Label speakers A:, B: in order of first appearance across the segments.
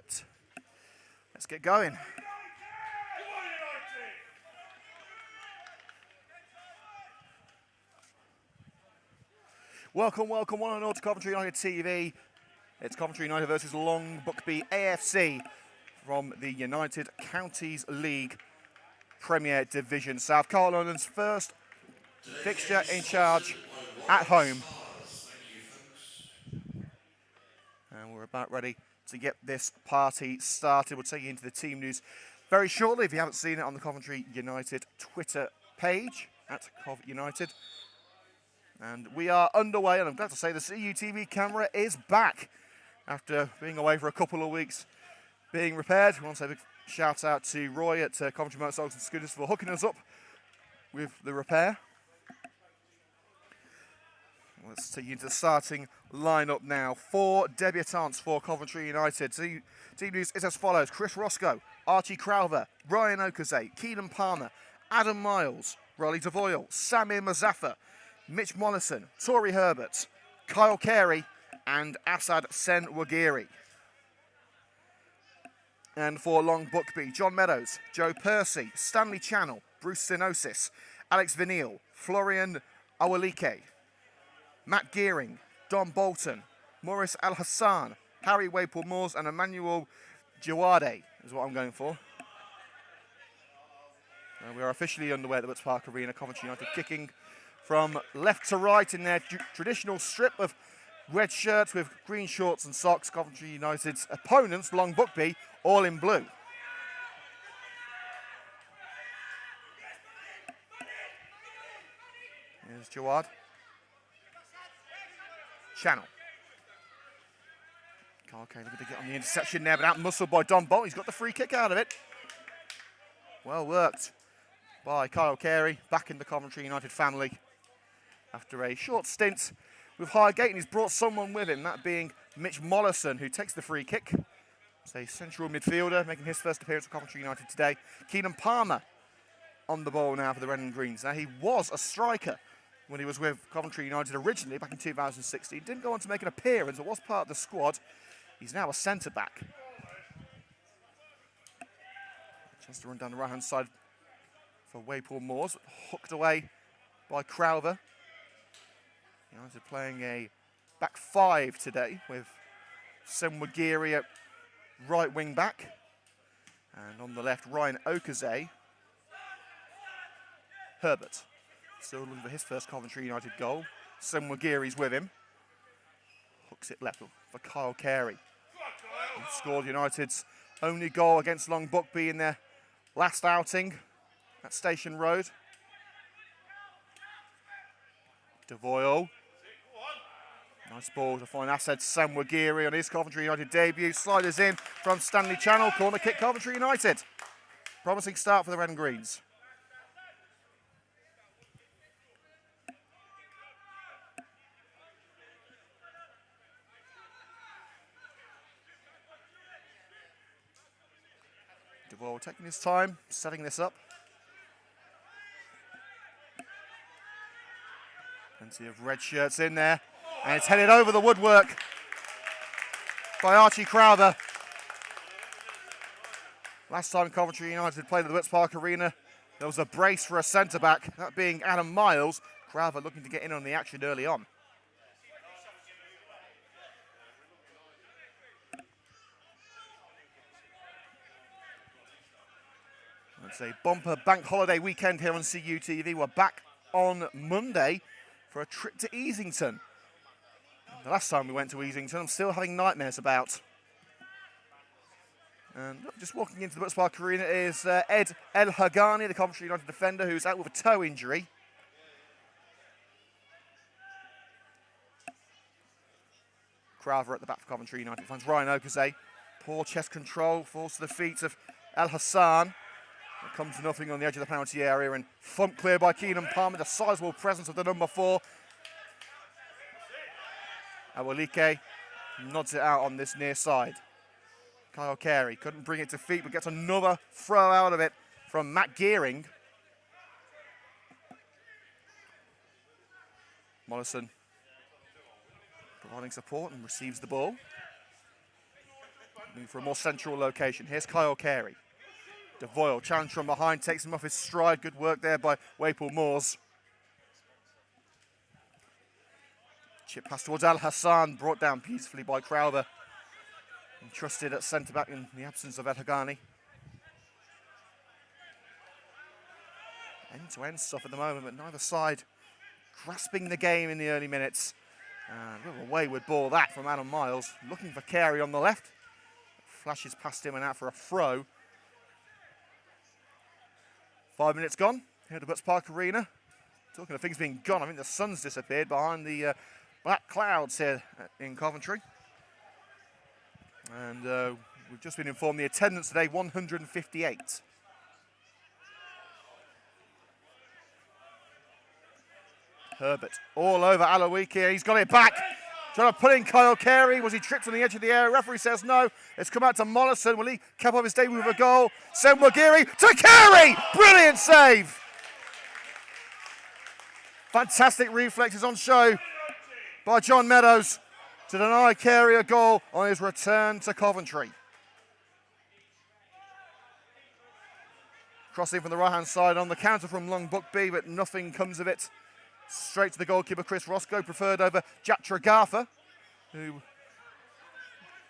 A: Right, let's get going. Welcome one and all to Coventry United TV. It's Coventry United versus Long Buckby AFC from the United Counties League Premier Division South. Carl London's first fixture in charge at home. And we're about ready to get this party started. We'll take you into the team news very shortly if you haven't seen it on the Coventry United Twitter page at Cov United. And we are underway, and I'm glad to say the CUTV camera is back after being away for a couple of weeks being repaired. We want to say a big shout out to Roy at Coventry Motorcycles and Scooters for hooking us up with the repair. Let's take you into the starting lineup now. 4 debutants for Coventry United. Team news is as follows: Chris Roscoe, Archie Crowther, Ryan Okaze, Keenan Palmer, Adam Miles, Rolly Devoyle, Samir Mazaffa, Mitch Mollison, Tory Herbert, Kyle Carey, and Asad Sen-Wagiri. And for Long Buckby, John Meadows, Joe Percy, Stanley Channel, Bruce Sinosis, Alex Vinil, Florian Awalike, Matt Gearing, Don Bolton, Maurice Al-Hassan, Harry Waypool-Moores, and Emmanuel Jawade is what I'm going for. We are officially underway at the Woods Park Arena. Coventry United kicking from left to right in their traditional strip of red shirts with green shorts and socks. Coventry United's opponents, Long Buckby, all in blue. Here's Jawad. Channel. Carl Kane looking to get on the interception there, but out muscled by Don Bolt. He's got the free kick out of it. Well worked by Kyle Carey, back in the Coventry United family after a short stint with Highgate, and he's brought someone with him, that being Mitch Mollison, who takes the free kick. It's a central midfielder making his first appearance for Coventry United today. Keenan Palmer on the ball now for the Red and Greens. Now, he was a striker when he was with Coventry United originally back in 2016. Didn't go on to make an appearance, but was part of the squad. He's now a centre-back. Chance to run down the right-hand side for Waypool-Moores, hooked away by Crowther. United playing a back 5 today with Sen-Wagiri at right wing back. And on the left, Ryan Okaze. Herbert still looking for his first Coventry United goal. Sen-Wagiri's with him. Hooks it left for Kyle Carey. He scored United's only goal against Long Buckby in their last outing at Station Road. Devoyle. Nice ball to find Asad Sen-Wagiri on his Coventry United debut. Sliders in from Stanley Channel. Corner kick, Coventry United. Promising start for the Red and Greens. Devoyle taking his time, setting this up. Plenty of red shirts in there. And it's headed over the woodwork by Archie Crowther. Last time Coventry United played at the Woods Park Arena, there was a brace for a centre-back, that being Adam Miles. Crowther looking to get in on the action early on. It's a bumper bank holiday weekend here on CUTV. We're back on Monday for a trip to Easington. The last time we went to Easington, I'm still having nightmares about. And just walking into the Woods Park Arena is Ed El Hagani, the Coventry United defender, who's out with a toe injury. Crowther at the back for Coventry United finds Ryan Okaze. Poor chest control, falls to the feet of El Hassan. It comes to nothing on the edge of the penalty area, and thumped clear by Keenan Palmer, the sizable presence of the number 4. Awalike nods it out on this near side. Kyle Carey couldn't bring it to feet, but gets another throw out of it from Matt Gearing. Mollison providing support and receives the ball. Looking for a more central location. Here's Kyle Carey. DeVoyle, challenge from behind, takes him off his stride. Good work there by Waypool Moores. Chip pass towards Al Hassan, brought down beautifully by Crowther. And trusted at centre-back in the absence of El Hagani. End-to-end stuff at the moment, but neither side grasping the game in the early minutes. A bit of a wayward ball that from Adam Miles. Looking for Carey on the left. Flashes past him and out for a throw. 5 minutes gone here at the Butts Park Arena. Talking of things being gone, I think the sun's disappeared behind the black clouds here in Coventry. And we've just been informed the attendance today, 158. Herbert all over Aloisi. He's got it back. Trying to put in Kyle Carey. Was he tripped on the edge of the area? Referee says no. It's come out to Mollison. Will he cap off his debut with a goal? Senwagiri to Carey. Brilliant save. Fantastic reflexes on show by John Meadows to deny Carey a goal on his return to Coventry. Crossing from the right-hand side on the counter from Long Buckby, but nothing comes of it. Straight to the goalkeeper, Chris Roscoe, preferred over Jack Tregartha, who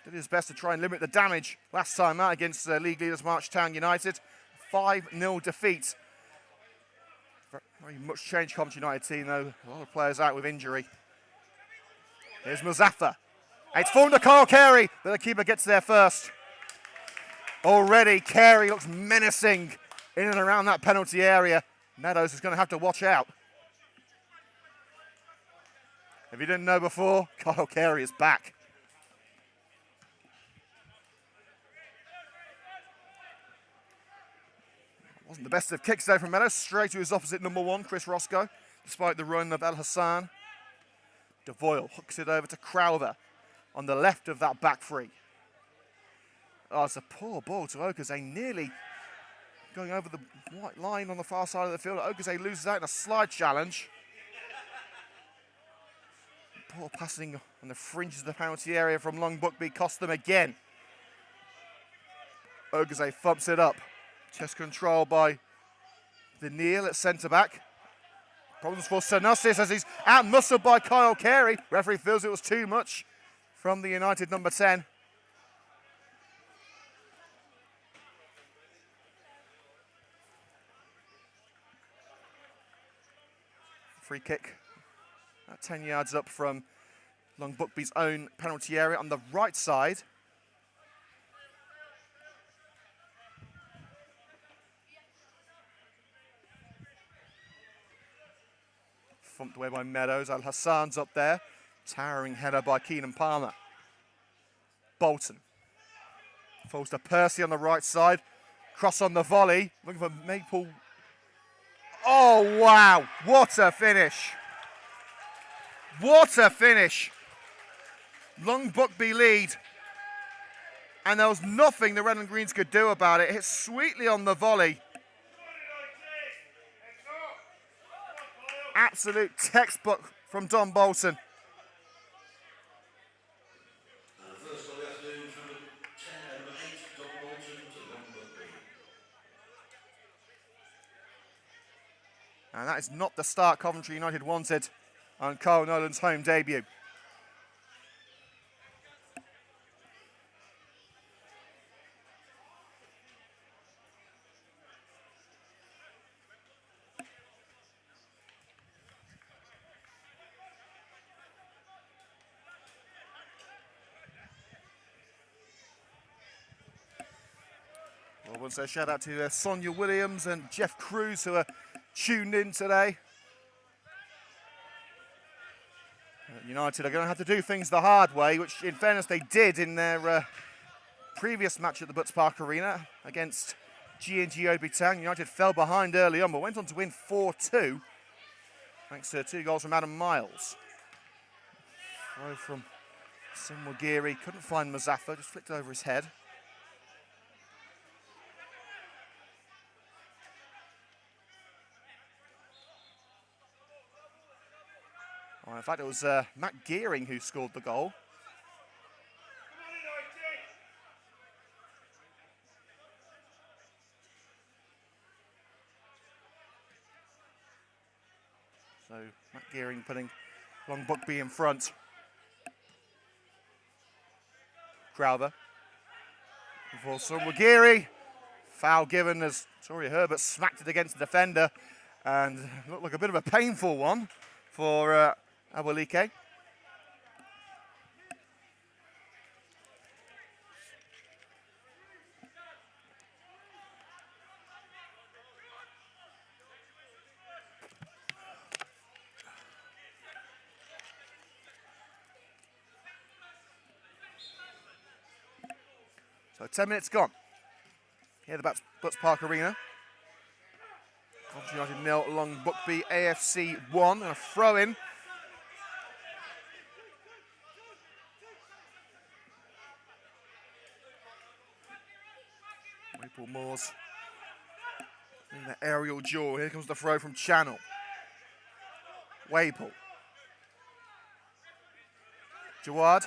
A: did his best to try and limit the damage last time out against league leaders Marchtown United. 5-0 defeat. Very much changed Coventry United team, though. A lot of players out with injury. Here's Muzaffar. It's fallen to Kyle Carey, but the keeper gets there first. Already, Carey looks menacing in and around that penalty area. Meadows is going to have to watch out. If you didn't know before, Kyle Carey is back. Wasn't the best of kicks there from Meadows. Straight to his opposite number one, Chris Roscoe, despite the run of El Hassan. DeVoyle hooks it over to Crowther on the left of that back three. Oh, it's a poor ball to Okaze, nearly going over the white line on the far side of the field. Okaze loses out in a slide challenge. Poor passing on the fringes of the penalty area from Long Buckby cost them again. Okaze thumps it up. Chest control by Neil at centre-back. Problems for Sanosis as he's out-muscled by Kyle Carey. Referee feels it was too much from the United number 10. Free kick. 10 yards up from Long Buckby's own penalty area on the right side. Thumped away by Meadows. Al Hassan's up there. Towering header by Keenan Palmer. Bolton. Falls to Percy on the right side. Cross on the volley. Looking for Maple. Oh, wow. What a finish. What a finish. Long Buckby lead. And there was nothing the Red and Greens could do about it. Hit sweetly on the volley. Absolute textbook from Don Bolton. And that is not the start Coventry United wanted on Carl Nolan's home debut. Well, I want to say a shout out to Sonia Williams and Jeff Cruz who are tuned in today. United are going to have to do things the hard way, which in fairness they did in their previous match at the Butts Park Arena against G&G Obi Town. United fell behind early on but went on to win 4-2 thanks to 2 goals from Adam Miles. Throw from Senwagiri, couldn't find Muzaffar, just flicked over his head. Oh, in fact, it was Matt Gearing who scored the goal. Matt Gearing putting Long Buckby in front. Crowther. For Sunwagiri. Foul given as Herbert smacked it against the defender. And looked like a bit of a painful one for Awolike. So 10 minutes gone. Here at the Butts Park Arena. Coventry United 0, Long Buckby AFC 1, and a throw-in. Maple Moors in the aerial duel. Here comes the throw from Channel. Waple. Jawad.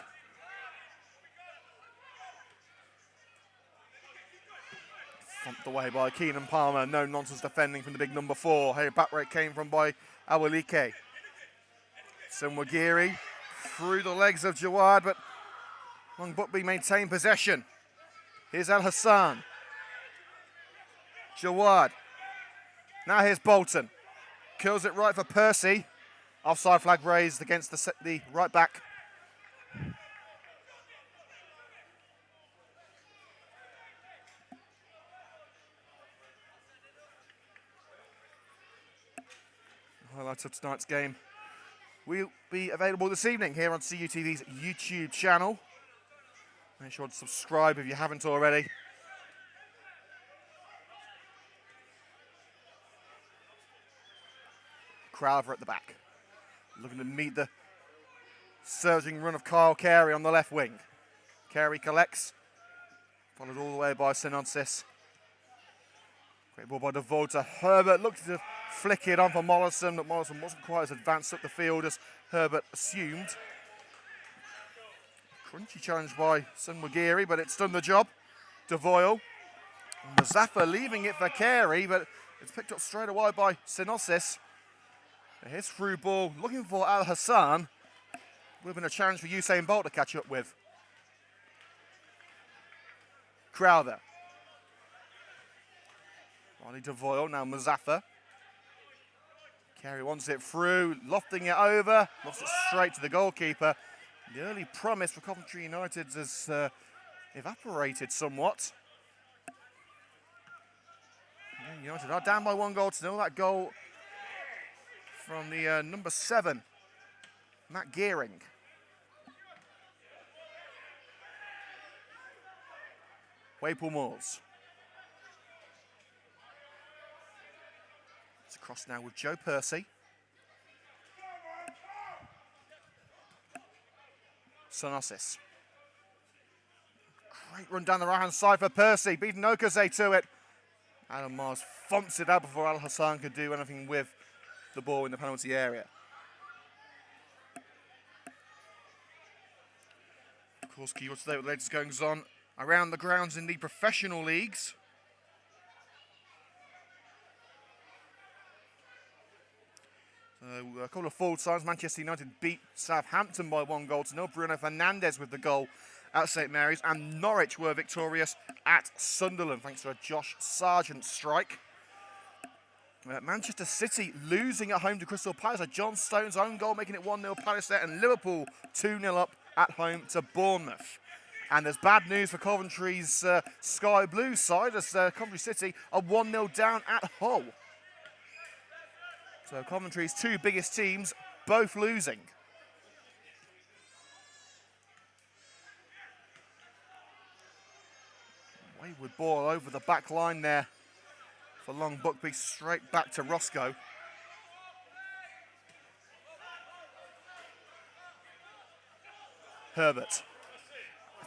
A: Thumped away by Keenan Palmer. No nonsense defending from the big number 4. Here back where it came from by Awolike. Sunwagiri through the legs of Jawad, but Long Buckby maintained possession. Here's Al Hassan. Jawad. Now here's Bolton. Curls it right for Percy. Offside flag raised against the right back. Highlights of tonight's game will be available this evening here on CUTV's YouTube channel. Make sure to subscribe if you haven't already. Crowther at the back, looking to meet the surging run of Kyle Carey on the left wing. Carey collects, followed all the way by Sinonsis. Great ball by Devolta. Herbert looked to flick it on for Mollison, but Mollison wasn't quite as advanced up the field as Herbert assumed. Crunchy challenge by Sunwagiri, but it's done the job. DeVoyle. Mazaffa leaving it for Carey, but it's picked up straight away by Sinosis. Here's through ball, looking for Al Hassan. Would have been a challenge for Usain Bolt to catch up with. Crowther. Ronnie DeVoyle, now Mazaffa. Carey wants it through, lofting it over, lost it straight to the goalkeeper. The early promise for Coventry United has evaporated somewhat. United are down by 1-0. That goal from the number 7, Matt Gearing. Waple Moors. It's across now with Joe Percy. Sonosis. Great run down the right-hand side for Percy, beating Okaze to it. Adam Mars thumps it out before Al Hassan could do anything with the ball in the penalty area. Of course, key today with the latest goings on around the grounds in the professional leagues. So a couple of forward sides. Manchester United beat Southampton by 1-0. Bruno Fernandes with the goal at St Mary's, and Norwich were victorious at Sunderland thanks to a Josh Sargent strike. Manchester City losing at home to Crystal Palace. A John Stones own goal making it 1-0 Palace there, and Liverpool 2-0 up at home to Bournemouth. And there's bad news for Coventry's Sky Blue side as Coventry City are 1-0 down at Hull. So Coventry's two biggest teams both losing. Wayward ball over the back line there for Long Buckby, straight back to Roscoe. Herbert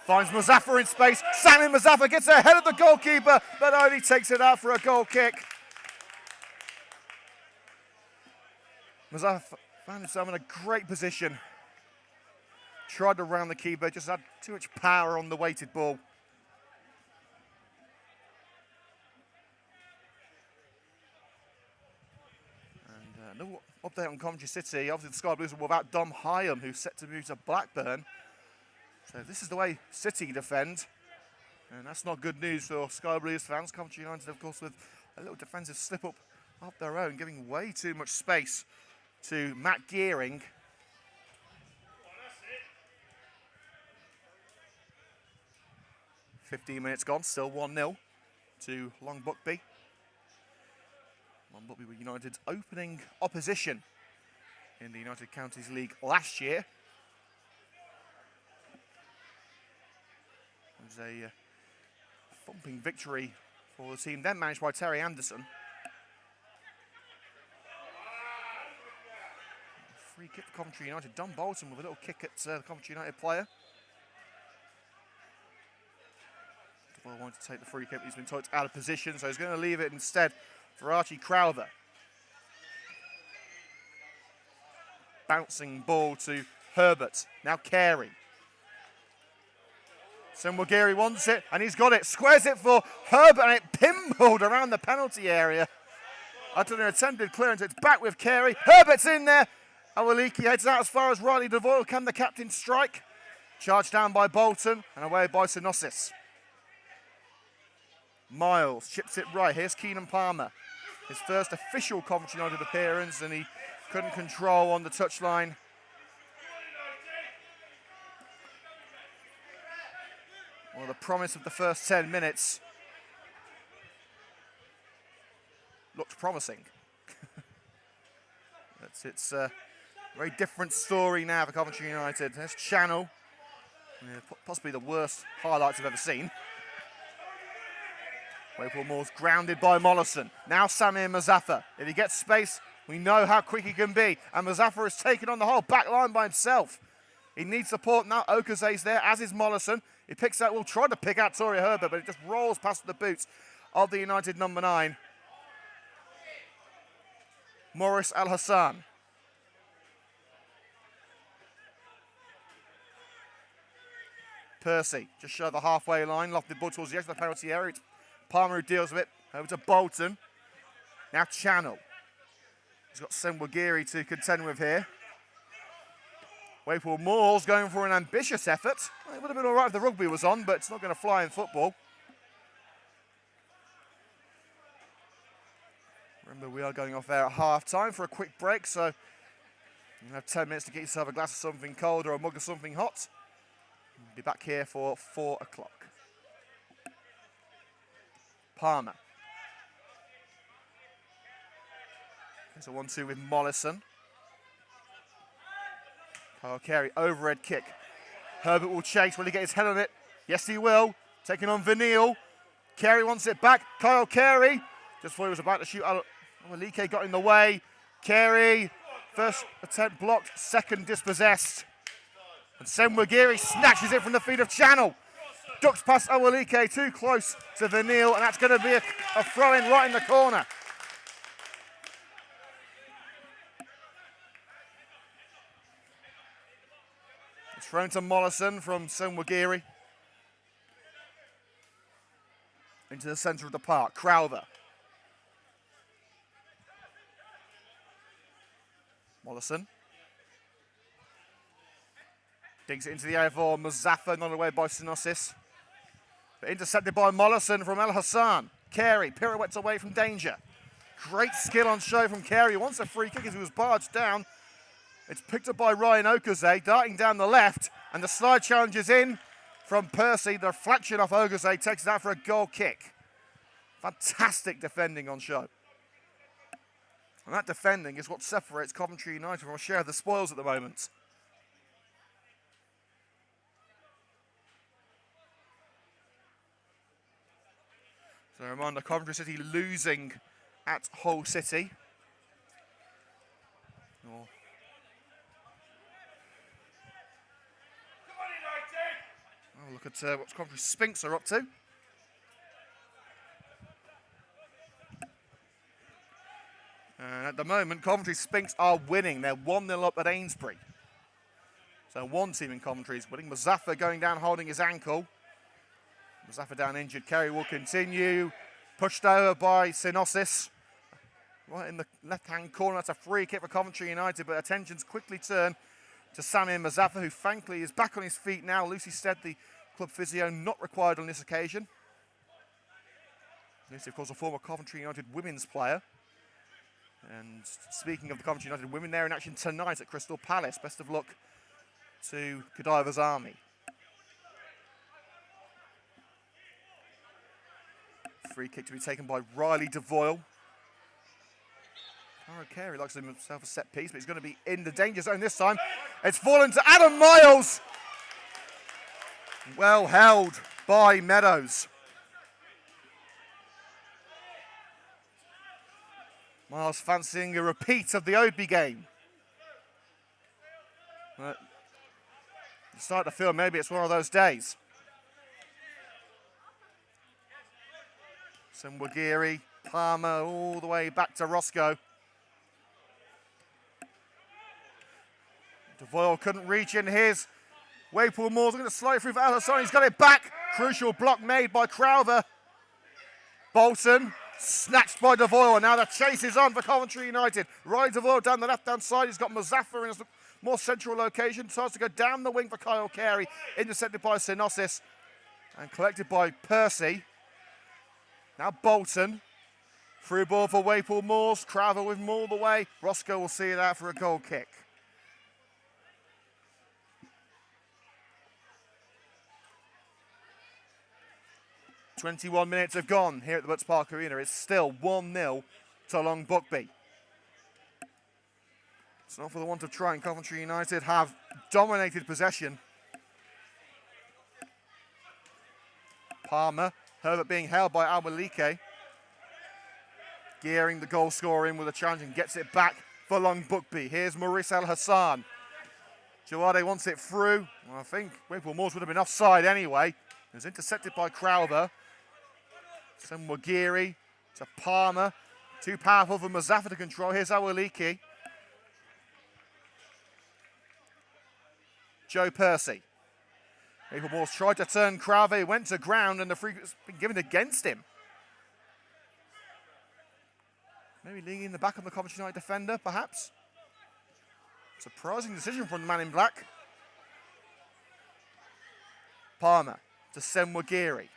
A: finds Mazaffa in space. Sami Mazaffa gets ahead of the goalkeeper, but only takes it out for a goal kick. Mazaffa found himself in a great position. Tried to round the keeper, just had too much power on the weighted ball. And no update on Coventry City. Obviously, the Sky Blues are without Dom Hyam, who's set to move to Blackburn. So this is the way City defend. And that's not good news for Sky Blues fans. Coventry United, of course, with a little defensive slip-up of their own, giving way too much space to Matt Gearing. 15 minutes gone, still 1-0 to Long Buckby. Long Buckby were United's opening opposition in the United Counties League last year. It was a thumping victory for the team, then managed by Terry Anderson. Free kick for Coventry United. Don Bolton with a little kick at the Coventry United player. DeVoe wanted to take the free kick, but he's been told it's out of position, so he's going to leave it instead for Archie Crowther. Bouncing ball to Herbert. Now Carey. Senwagiri wants it, and he's got it. Squares it for Herbert, and it pinballed around the penalty area. After an attempted clearance, it's back with Carey. Herbert's in there. Awaliki heads out as far as Riley DeVoyle. Can the captain strike? Charged down by Bolton and away by Synosis. Miles chips it right. Here's Keenan Palmer. His first official Coventry United appearance, and he couldn't control on the touchline. Well, the promise of the first 10 minutes looked promising. It's a very different story now for Coventry United. There's Channel. Yeah, possibly the worst highlights I've ever seen. Waypool Moore's grounded by Mollison. Now Samir Muzaffar. If he gets space, we know how quick he can be. And Muzaffar has taken on the whole back line by himself. He needs support now. Okaze's there, as is Mollison. He picks out, will try to pick out Torrey Herbert, but it just rolls past the boots of the United number 9. Morris Al-Hassan. Percy, just shy of the halfway line, lofted ball towards the edge of the penalty area. It's Palmer who deals with it, over to Bolton. Now Channel. He's got Senwagiri to contend with here. Waypool Moore's going for an ambitious effort. Well, it would have been all right if the rugby was on, but it's not going to fly in football. Remember, we are going off there at half-time for a quick break, so you have 10 minutes to get yourself a glass of something cold or a mug of something hot. We'll be back here for 4 o'clock. Palmer. There's a 1-2 with Mollison. Kyle Carey, overhead kick. Herbert will chase. Will he get his head on it? Yes, he will. Taking on Vanille. Carey wants it back. Kyle Carey. Just before he was about to shoot, Awaliki got in the way. Carey, first attempt blocked, second dispossessed. And Senwagiri snatches it from the feet of Channel. Ducks past Awaliki, too close to Vanille, and that's going to be a throw-in right in the corner. It's thrown to Mollison from Senwagiri. Into the centre of the park. Crowther. Mollison. Digs it into the air for Muzaffar, not away by Synosis. But intercepted by Mollison from El Hassan. Carey pirouettes away from danger. Great skill on show from Carey. Wants a free kick as he was barged down. It's picked up by Ryan Okaze, darting down the left. And the slide challenge is in from Percy. The reflection off Okaze takes it out for a goal kick. Fantastic defending on show. And that defending is what separates Coventry United from a share of the spoils at the moment. So a reminder, Coventry City losing at Hull City. Oh. Oh, look at what Coventry Spinks are up to. And at the moment, Coventry Spinks are winning. They're 1-0 up at Ainsbury. So one team in Coventry is winning. Muzaffar going down holding his ankle. Muzaffar down injured. Carey will continue. Pushed over by Synosis. right in the left-hand corner. That's a free kick for Coventry United, but attention's quickly turned to Samir Mazaffa, who thankfully is back on his feet now. Lucy Stead, the club physio, not required on this occasion. Lucy, of course, a former Coventry United women's player. And speaking of the Coventry United women, they're in action tonight at Crystal Palace. Best of luck to Godiva's Army. Free kick to be taken by Riley DeVoyle. Cara Carey likes himself a set piece, but he's going to be in the danger zone this time. It's fallen to Adam Miles. Well held by Meadows. Miles fancying a repeat of the Oadby game. But you start to feel maybe it's one of those days. Wagiri, Palmer, all the way back to Roscoe. DeVoyle couldn't reach in his. Waypool Moore's going to slide through for Al Hassan. He's got it back. Crucial block made by Crowther. Bolton snatched by DeVoyle. Now the chase is on for Coventry United. Riley DeVoyle down the left-hand side. He's got Mazaffa in a more central location. Tries to go down the wing for Kyle Carey. Intercepted by Synosis and collected by Percy. Now Bolton. Through ball for Waypool Moores. Crowther with him all the way. Roscoe will see it out for a goal kick. "21 minutes have gone here at the Butts Park Arena. It's still 1-0 to Long Buckby. It's not for the want of trying. Coventry United have dominated possession. Palmer, Herbert being held by Al-Malike. Gearing the goal scorer in with a challenge and gets it back for Long Buckby. Here's Maurice Al-Hassan. Jawade wants it through. Well, I think Waypool Moores would have been offside anyway. It was intercepted by Crowther. Wagiri to Palmer. Too powerful for Mazaffa to control. Here's Al-Malike. Joe Percy. Waypool Moores tried to turn Crowther. He went to ground and the free has been given against him. Maybe leaning in the back of the Coventry United defender, perhaps. Surprising decision from the man in black. Palmer to Wagiri.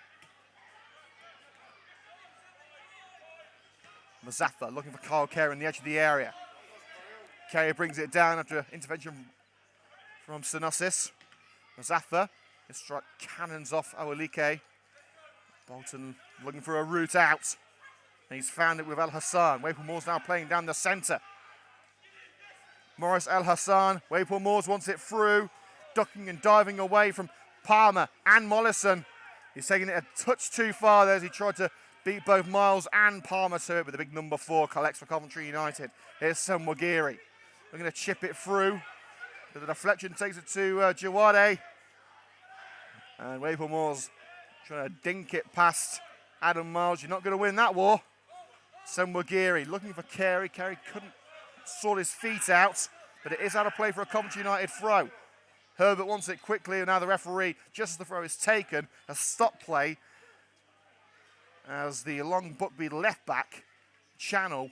A: Mazaffa looking for Kyle Carey on the edge of the area. Carey brings it down after intervention from Synosis. Mazaffa is struck cannons off Al-Malike. Bolton looking for a route out. And he's found it with Al-Hassan. Waypool Moores now playing down the centre. Morris Al-Hassan. Waypool Moores wants it through. Ducking and diving away from Palmer and Mollison. He's taking it a touch too far there as he tried to beat both Miles and Palmer to it, but the big number 4 collects for Coventry United. Here's Wagiri. We're going to chip it through. But the deflection takes it to Jawade. And Waypool Moores trying to dink it past Adam Miles. You're not going to win that war. Wagiri looking for Carey. Carey couldn't sort his feet out, but it is out of play for a Coventry United throw. Herbert wants it quickly, and now the referee, just as the throw is taken, has stopped play as the Long Buckby left back, Channel,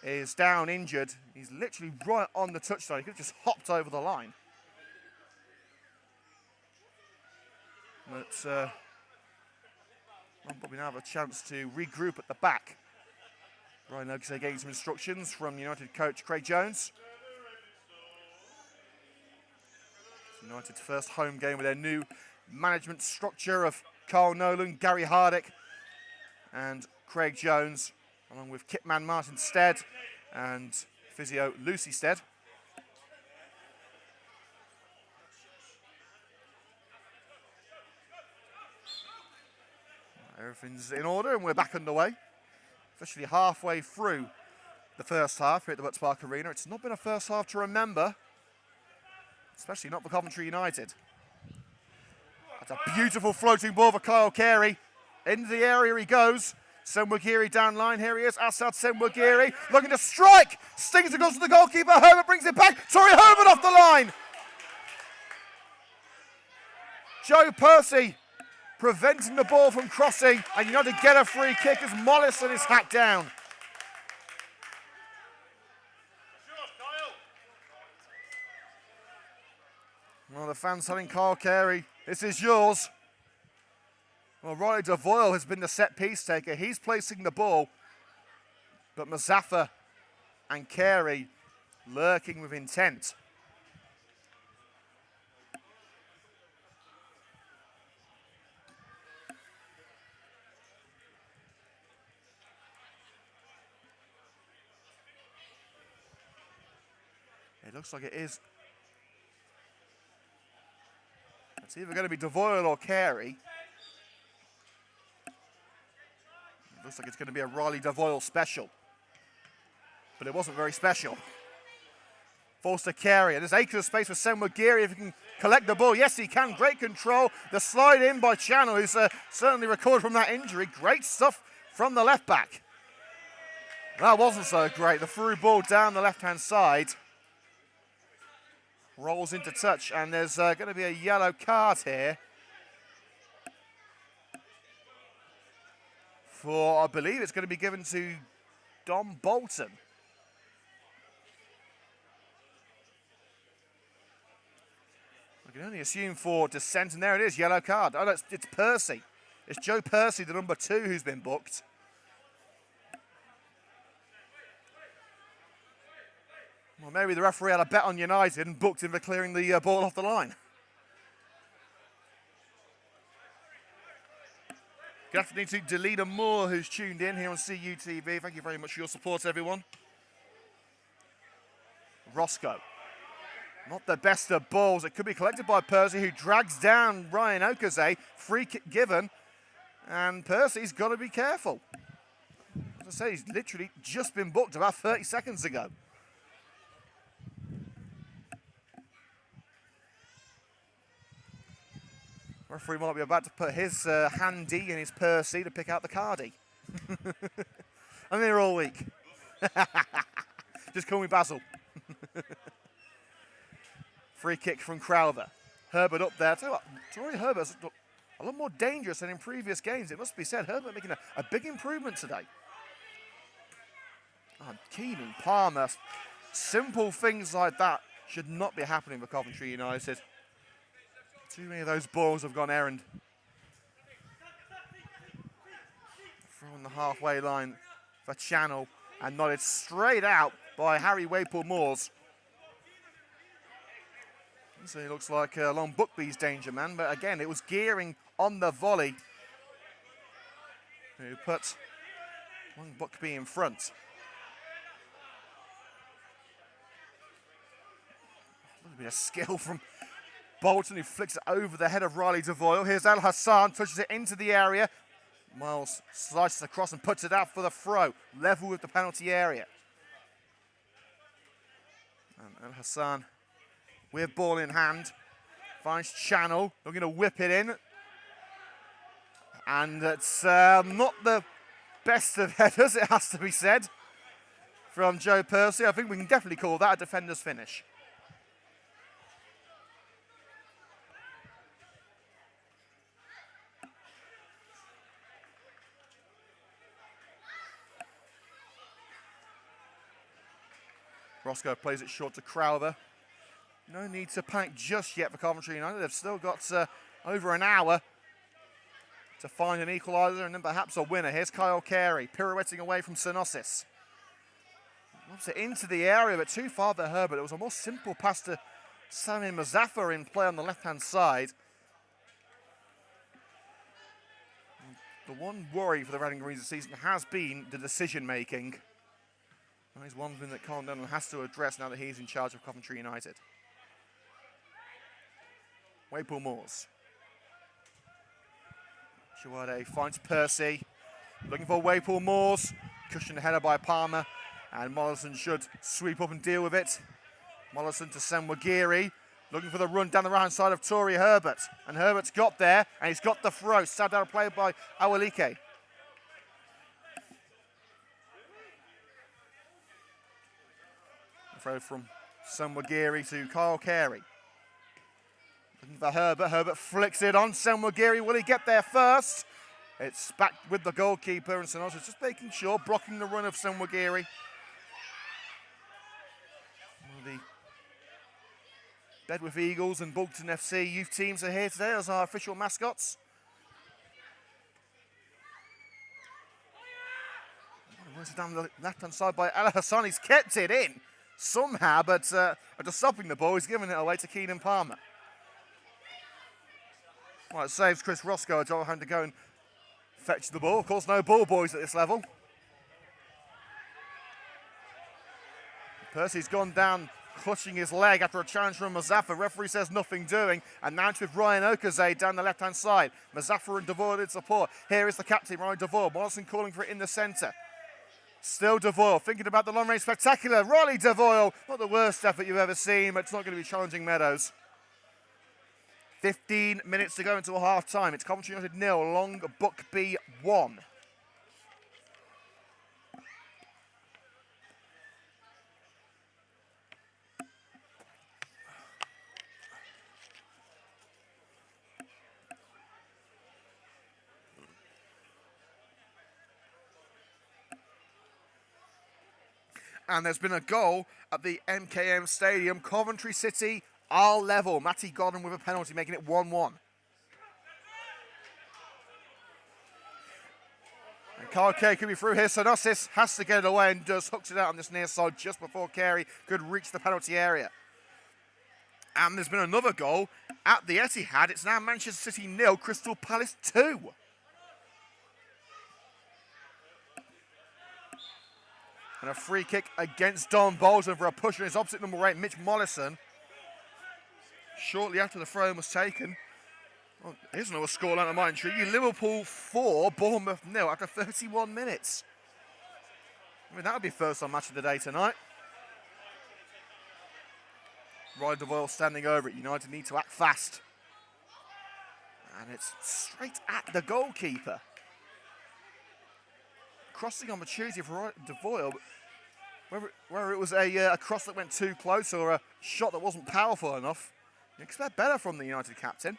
A: is down injured. He's literally right on the touchline. He could have just hopped over the line. But Long Buckby now have a chance to regroup at the back. Ryan Oakesay getting some instructions from United coach Craig Jones. United's first home game with their new management structure of Carl Nolan, Gary Hardick and Craig Jones, along with kitman Martin Stead and physio Lucy Stead. Everything's in order and we're back underway. Officially halfway through the first half here at the Butts Park Arena. It's not been a first half to remember, especially not for Coventry United. That's a beautiful floating ball for Kyle Carey. Into the area he goes. Wagiri down line. Here he is. Assad Wagiri looking to strike. Stings it, goes to the goalkeeper. Herbert brings it back. Sorry, Herbert off the line. Joe Percy preventing the ball from crossing. And United get a free kick as Mollison is hacked down. Well, the fans telling Kyle Carey, this is yours. Well, Riley Devoyle has been the set piece taker. He's placing the ball, but Mazaffa and Carey lurking with intent. It looks like it is. It's either going to be Devoyle or Carey. It looks like it's going to be a Riley Devoyle special. But it wasn't very special. Falls to Carey. And there's acres of space for Sam McGeary if he can collect the ball. Yes, he can. Great control. The slide in by Channel, who's certainly recovered from that injury. Great stuff from the left back. That wasn't so great. The through ball down the left-hand side. Rolls into touch, and there's going to be a yellow card here for, I believe it's going to be given to Dom Bolton. I can only assume for dissent, and there it is, yellow card. Oh, no, it's Percy. It's Joe Percy, the number 2, who's been booked. Well, maybe the referee had a bet on United and booked him for clearing the ball off the line. Good afternoon to Delina Moore, who's tuned in here on CUTV. Thank you very much for your support, everyone. Roscoe. Not the best of balls. It could be collected by Percy, who drags down Ryan Okaze. Free kick given. And Percy's got to be careful. As I say, he's literally just been booked about 30 seconds ago. Referee might be about to put his handy in his Percy to pick out the cardie. I'm here all week. Just call me Basil. Free kick from Crowther. Herbert up there. Tory Herbert's a lot more dangerous than in previous games. It must be said, Herbert making a big improvement today. Oh, Keenan, Palmer. Simple things like that should not be happening for Coventry United. Too many of those balls have gone errand. From the halfway line for Channel and nodded straight out by Harry Waypool-Moores. So he looks like Long Buckby's danger man, but again, it was Gearing on the volley who put Long Buckby in front. A little bit of skill from Bolton, who flicks it over the head of Riley Devoyle. Here's Al Hassan, touches it into the area. Miles slices across and puts it out for the throw, level with the penalty area. And Al Hassan, with ball in hand, finds Channel, looking to whip it in. And it's not the best of headers, it has to be said, from Joe Percy. I think we can definitely call that a defender's finish. Roscoe plays it short to Crowther. No need to panic just yet for Coventry United. They've still got over an hour to find an equaliser and then perhaps a winner. Here's Kyle Carey pirouetting away from Synosis. Lobs it into the area, but too far for Herbert. It was a more simple pass to Sami Mazaffa in play on the left-hand side. The one worry for the Reading Greens this season has been the decision-making. That is one thing that Colin Dunham has to address now that he's in charge of Coventry United. Waypool-Moores. Chiwade finds Percy. Looking for Waypool-Moores. Cushioned header by Palmer. And Mollison should sweep up and deal with it. Mollison to Senwagiri. Looking for the run down the right-hand side of Tory Herbert. And Herbert's got there. And he's got the throw. Sad down play by Awalike. Throw from Senwagiri to Kyle Carey. Looking for Herbert. Herbert flicks it on. Senwagiri, will he get there first? It's back with the goalkeeper, and Synosis just making sure, blocking the run of Senwagiri. One of the Bedworth Eagles and Bolton FC youth teams are here today as our official mascots. Down the left-hand side by Al Hassan. He's kept it in somehow, but after stopping the ball, he's given it away to Keenan Palmer. Well, it saves Chris Roscoe a job having to go and fetch the ball. Of course, no ball boys at this level. Percy's gone down, clutching his leg after a challenge from Mazaffer. Referee says nothing doing, and now it's with Ryan Okaze down the left-hand side. Mazaffer and Devoyle in support. Here is the captain, Ryan Devoyle. Morrison calling for it in the centre. Still Devoyle, thinking about the long-range spectacular. Riley Devoyle, not the worst effort you've ever seen, but it's not going to be challenging Meadows. 15 minutes to go until half-time. It's Coventry United 0, Long Buckby 1. And there's been a goal at the MKM Stadium. Coventry City are level. Matty Godden with a penalty, making it 1-1. And Kyle Carey could be through here. Sonosis has to get it away and just hooks it out on this near side just before Carey could reach the penalty area. And there's been another goal at the Etihad. It's now Manchester City 0, Crystal Palace 2. And a free kick against Don Bolton for a push on his opposite number 8, Mitch Mollison. Shortly after the throw was taken. Well, here's another scoreline of mine. Liverpool 4, Bournemouth 0 after 31 minutes. I mean, that would be first on match of the day tonight. Ryan Devoyle standing over it. United need to act fast. And it's straight at the goalkeeper. Crossing opportunity for Devoyle. Whether it was a cross that went too close or a shot that wasn't powerful enough, you expect better from the United captain.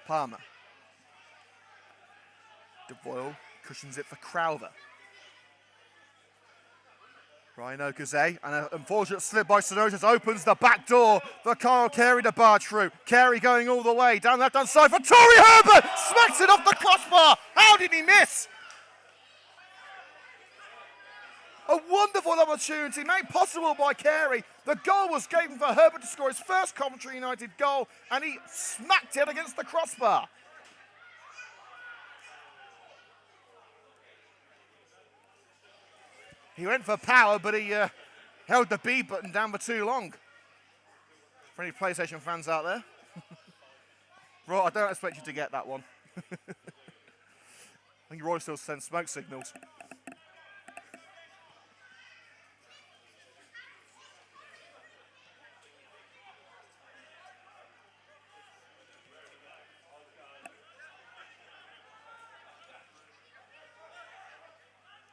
A: Palmer. Devoyle cushions it for Crowther. Ryan Okaze, and an unfortunate slip by Sonosis opens the back door for Kyle Carey to barge through. Carey going all the way down the left-hand side for Tory Herbert! Smacks it off the crossbar! How did he miss? A wonderful opportunity made possible by Carey. The goal was given for Herbert to score his first Coventry United goal, and he smacked it against the crossbar. He went for power, but he held the B button down for too long. For any PlayStation fans out there. Right, I don't expect you to get that one. I think Roy still sends smoke signals.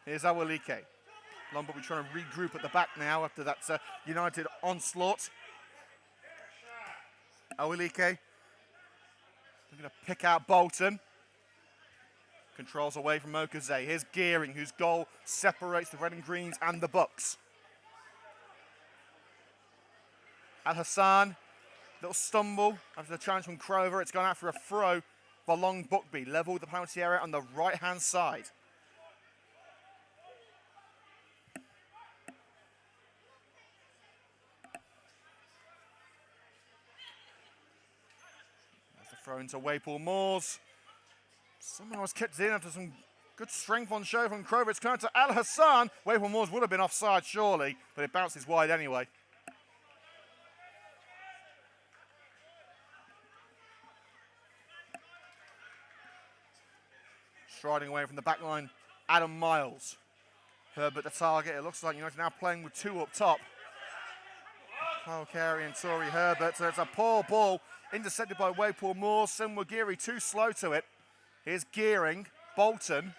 A: Here's Awolike. Long Buckby trying to regroup at the back now after that United onslaught. Awolike looking to pick out Bolton. Controls away from Okaze. Here's Gearing, whose goal separates the Red and Greens and the Bucks. Al Hassan, little stumble after the challenge from Crover. It's gone out for a throw for Long Buckby. Level with the penalty area on the right-hand side. Throw into Waypool Moors. Somehow was kept in after some good strength on show from Crover. It's coming to Al Hassan. Waypool Moors would have been offside surely, but it bounces wide anyway. Striding away from the back line, Adam Miles. Herbert the target. It looks like United now playing with two up top. Kyle Carey and Tory Herbert. So it's a poor ball. Intercepted by Waypool Moore. Senwagiri too slow to it. Here's Gearing. Bolton.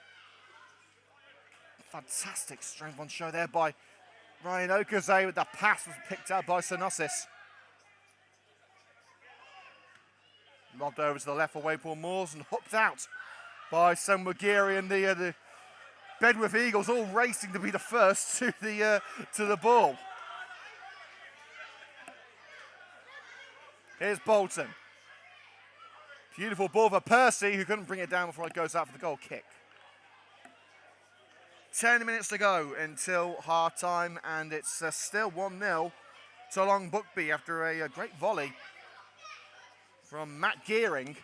A: Fantastic strength on show there by Ryan Okaze, with the pass was picked out by Sonosis. Lobbed over to the left for Waypool Moors and hooked out by Senwagiri, and the Bedworth Eagles all racing to be the first to the ball. Here's Bolton. Beautiful ball for Percy, who couldn't bring it down before it goes out for the goal kick. 10 minutes to go until half-time, and it's still 1-0 to Long Buckby after a great volley from Matt Gearing.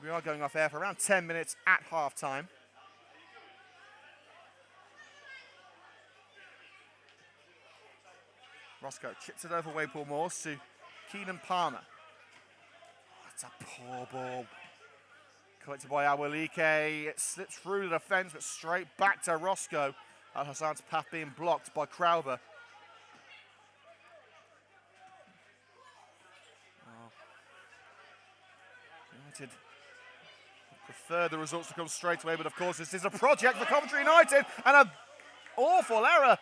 A: We are going off air for around 10 minutes at half-time. Roscoe chips it over Waypool Moors to Keenan Palmer. That's a poor ball. Collected by Awalike. It slips through the defence, but straight back to Roscoe. Al Hassan's path being blocked by Crowther. United prefer the results to come straight away, but of course this is a project for Coventry United, and an awful error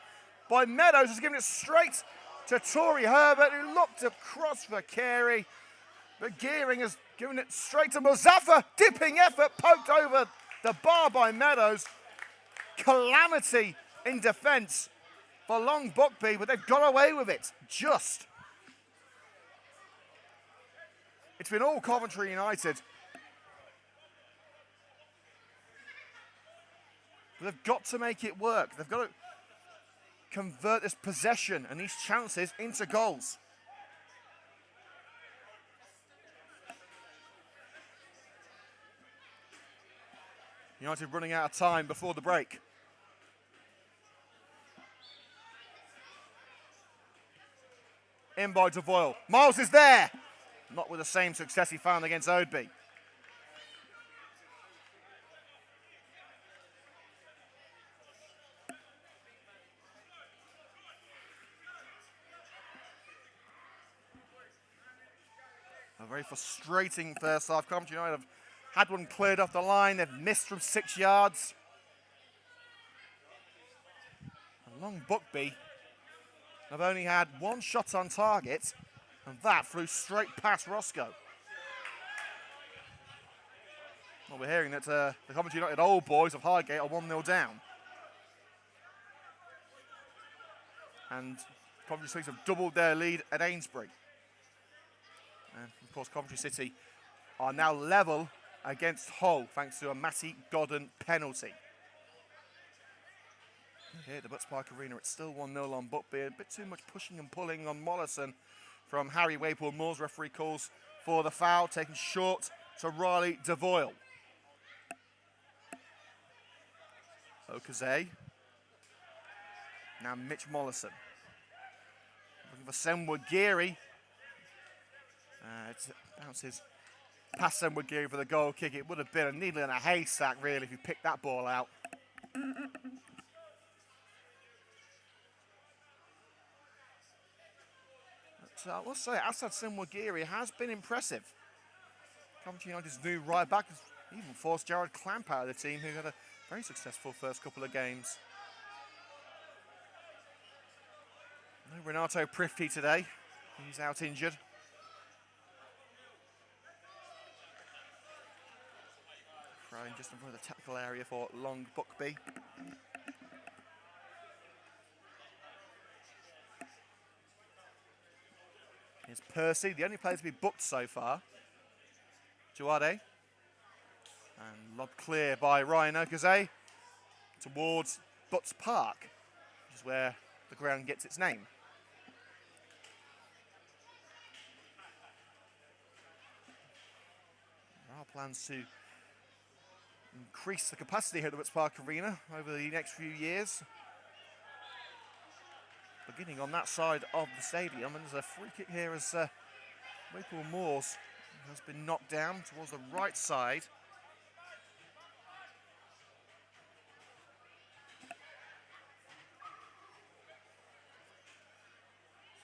A: by Meadows has given it straight to Tory Herbert, who looked across for Carey, but Gearing has given it straight to Muzaffar. Dipping effort poked over the bar by Meadows. Calamity in defence for Long Buckby, but they've got away with it. Just. It's been all Coventry United. But they've got to make it work. They've got to convert this possession and these chances into goals. United running out of time before the break. In by Devoyle. Miles is there. Not with the same success he found against Oadby. A very frustrating first half. Coventry United have had one cleared off the line. They've missed from 6 yards. And Long Buckby have only had one shot on target, and that flew straight past Roscoe. Well, we're hearing that the Coventry United Old Boys of Highgate are 1-0 down. And Coventry City have doubled their lead at Ainsbury. And of course, Coventry City are now level against Hull, thanks to a Matty Godden penalty. Here at the Butts Park Arena, it's still 1-0 on Buckby. A bit too much pushing and pulling on Mollison from Harry Waypool Moors. Referee calls for the foul, taken short to Riley Devoyle. Okaze. Now Mitch Mollison. Looking for Senwood Geary. It bounces past Senwood Geary for the goal kick. It would have been a needle in a haystack, really, if you picked that ball out. But I must say, Asad Senwood Geary has been impressive. Coventry United's new right back has even forced Jared Clamp out of the team, who had a very successful first couple of games. No Renato Prifty today. He's out injured. Throwing just in front of the tackle area for Long Buckby. Here's Percy, the only player to be booked so far. Juade. And lobbed clear by Ryan Okaze towards Butts Park, which is where the ground gets its name. There are plans to increase the capacity here at the Butts Park Arena over the next few years. Beginning on that side of the stadium, and there's a free kick here as Waypool Moors has been knocked down towards the right side.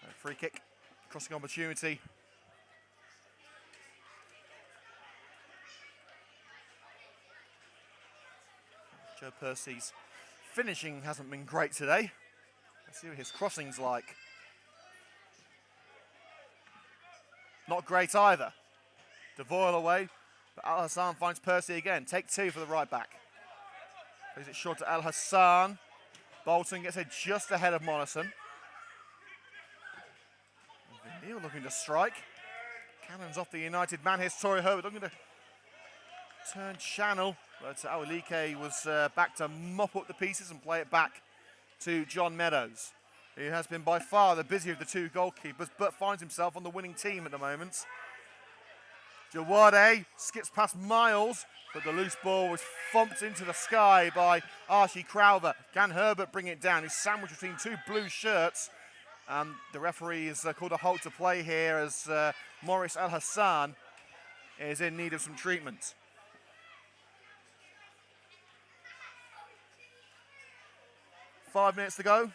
A: So free kick, crossing opportunity. Joe Percy's finishing hasn't been great today. Let's see what his crossing's like. Not great either. Devoyle away. But Al Hassan finds Percy again. Take two for the right back. Plays it short to Al Hassan. Bolton gets it just ahead of Mollison. Neil looking to strike. Cannons off the United man. Here's Torrey Herbert looking to turn channel. But Awolike was back to mop up the pieces and play it back to John Meadows, who has been by far the busier of the two goalkeepers, but finds himself on the winning team at the moment. Jawade skips past Miles, but the loose ball was thumped into the sky by Archie Crowther. Can Herbert bring it down? He's sandwiched between two blue shirts. The referee has called a halt to play here as Maurice Al Hassan is in need of some treatment. Five minutes to go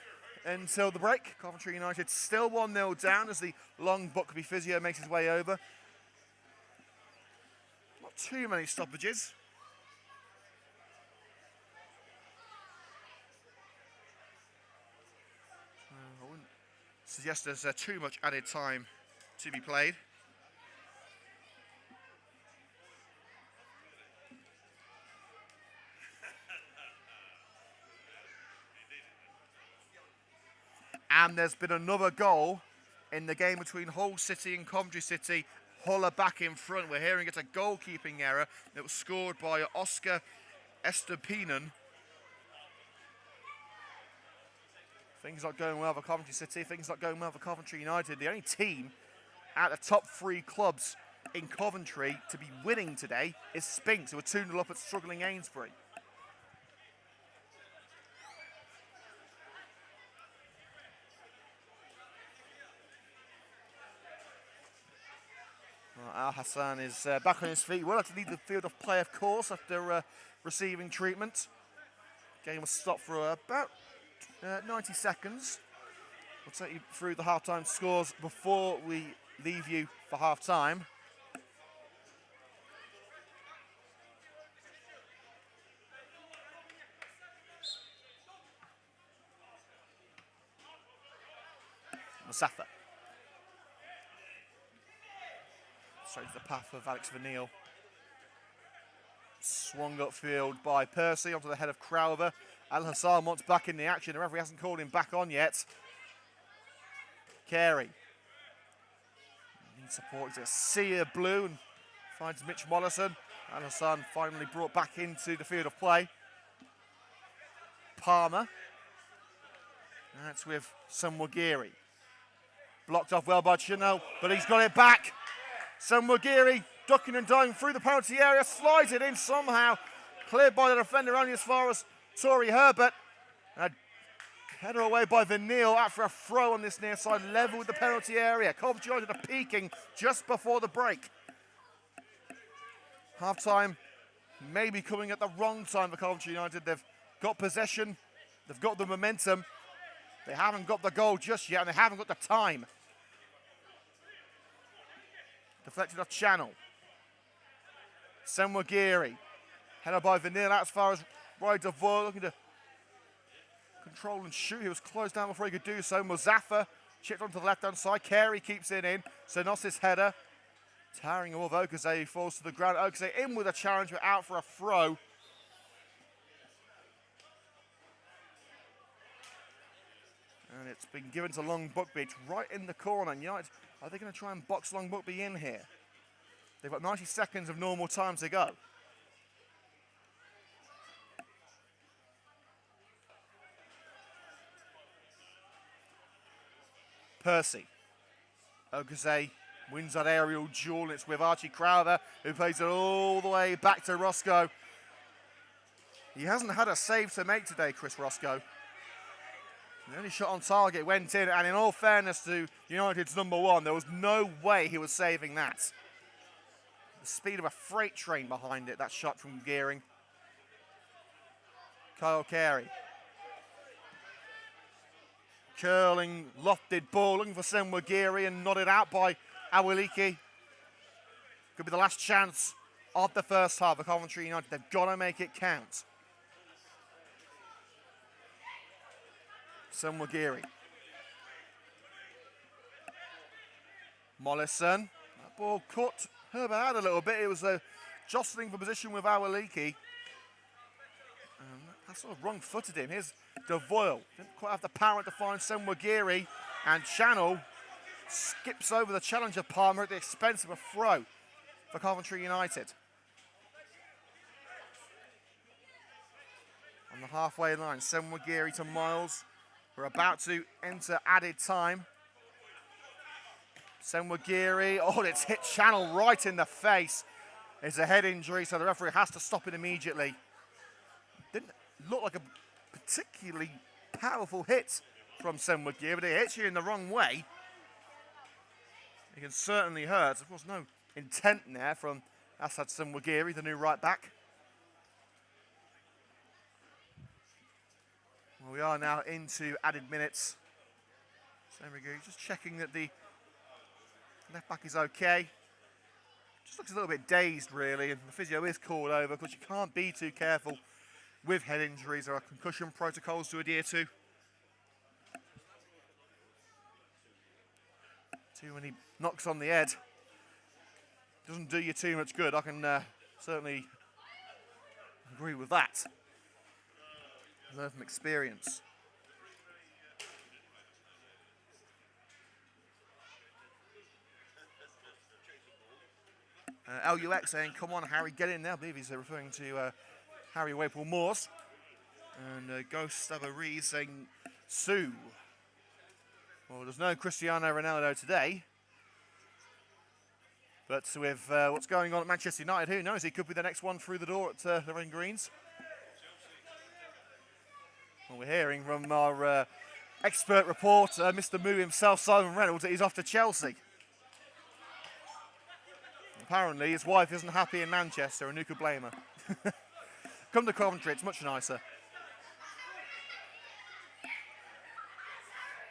A: until the break. Coventry United still 1-0 down as the Long Buckby physio makes his way over. Not too many stoppages. I wouldn't suggest there's too much added time to be played. And there's been another goal in the game between Hull City and Coventry City. Hull are back in front. We're hearing it's a goalkeeping error that was scored by Oscar Estepinen. Things not going well for Coventry City. Things not going well for Coventry United. The only team out of the top three clubs in Coventry to be winning today is Spinks, who are 2-0 up at struggling Ainsbury. Al Hassan is back on his feet. Will have to leave the field of play, of course, after receiving treatment. Game was stopped for about 90 seconds. We'll take you through the half-time scores before we leave you for half-time. Musafa. Straight to the path of Alex Vanille. Swung upfield by Percy onto the head of Crowther. Al Hassan wants back in the action. The referee hasn't called him back on yet. Carey. Needs support. He's a sea of blue and finds Mitch Mollison. Al Hassan finally brought back into the field of play. Palmer. That's with Samwagiri. Blocked off well by Chanel, but he's got it back. Samwagiri ducking and diving through the penalty area, slides it in somehow. Cleared by the defender only as far as Torrey Herbert. A header away by Vanille after a throw on this near side, level with the penalty area. Coventry United are peaking just before the break. Half-time maybe coming at the wrong time for Coventry United. They've got possession, they've got the momentum. They haven't got the goal just yet, and they haven't got the time. Deflected off channel. Samwagiri. Headed by Vanille out as far as Roy Devoe, looking to control and shoot. He was closed down before he could do so. Muzaffar chipped onto the left-hand side. Carey keeps it in. Sonosis header. Towering above Okaze, falls to the ground. Okaze in with a challenge, but out for a throw. And it's been given to Long Buckby. It's right in the corner. And United, are they going to try and box Long Buckby in here? They've got 90 seconds of normal time to go. Percy. Okaze wins that aerial duel, and it's with Archie Crowther, who plays it all the way back to Roscoe. He hasn't had a save to make today, Chris Roscoe. The only shot on target went in, and in all fairness to United's number one, there was no way he was saving that. The speed of a freight train behind it, that shot from Gearing. Kyle Carey. Curling, lofted ball, looking for Samwagiri and nodded out by Awolike. Could be the last chance of the first half of Coventry United. They've got to make it count. Samwagiri. Mollison. That ball caught Herbert out a little bit. It was jostling for position with our Leakey. That sort of wrong-footed him. Here's Devoyle. Didn't quite have the power to find Senwagiri. And Channel skips over the challenger Palmer at the expense of a throw for Coventry United. On the halfway line, Senwagiri to Miles. We're about to enter added time. Senwagiri, oh, it's hit Channel right in the face. It's a head injury, so the referee has to stop it immediately. Didn't look like a particularly powerful hit from Senwagiri, but it hits you in the wrong way. It can certainly hurt. Of course, no intent there from Asad Senwagiri, the new right back. Well, we are now into added minutes. Senwagiri just checking that the left back is okay. Just looks a little bit dazed, really, and the physio is called over because you can't be too careful with head injuries. There are concussion protocols to adhere to. Too many knocks on the head doesn't do you too much good. I can certainly agree with that. Learn from experience. LUX saying, come on, Harry, get in there. I believe he's referring to Harry Waple-Moores. And Ghost Rees saying, Sue. Well, there's no Cristiano Ronaldo today. But with what's going on at Manchester United, who knows? He could be the next one through the door at the Red and Greens. Well, we're hearing from our expert reporter, Mr. Moo himself, Simon Reynolds, that he's off to Chelsea. Apparently, his wife isn't happy in Manchester, and who could blame her? Come to Coventry, it's much nicer.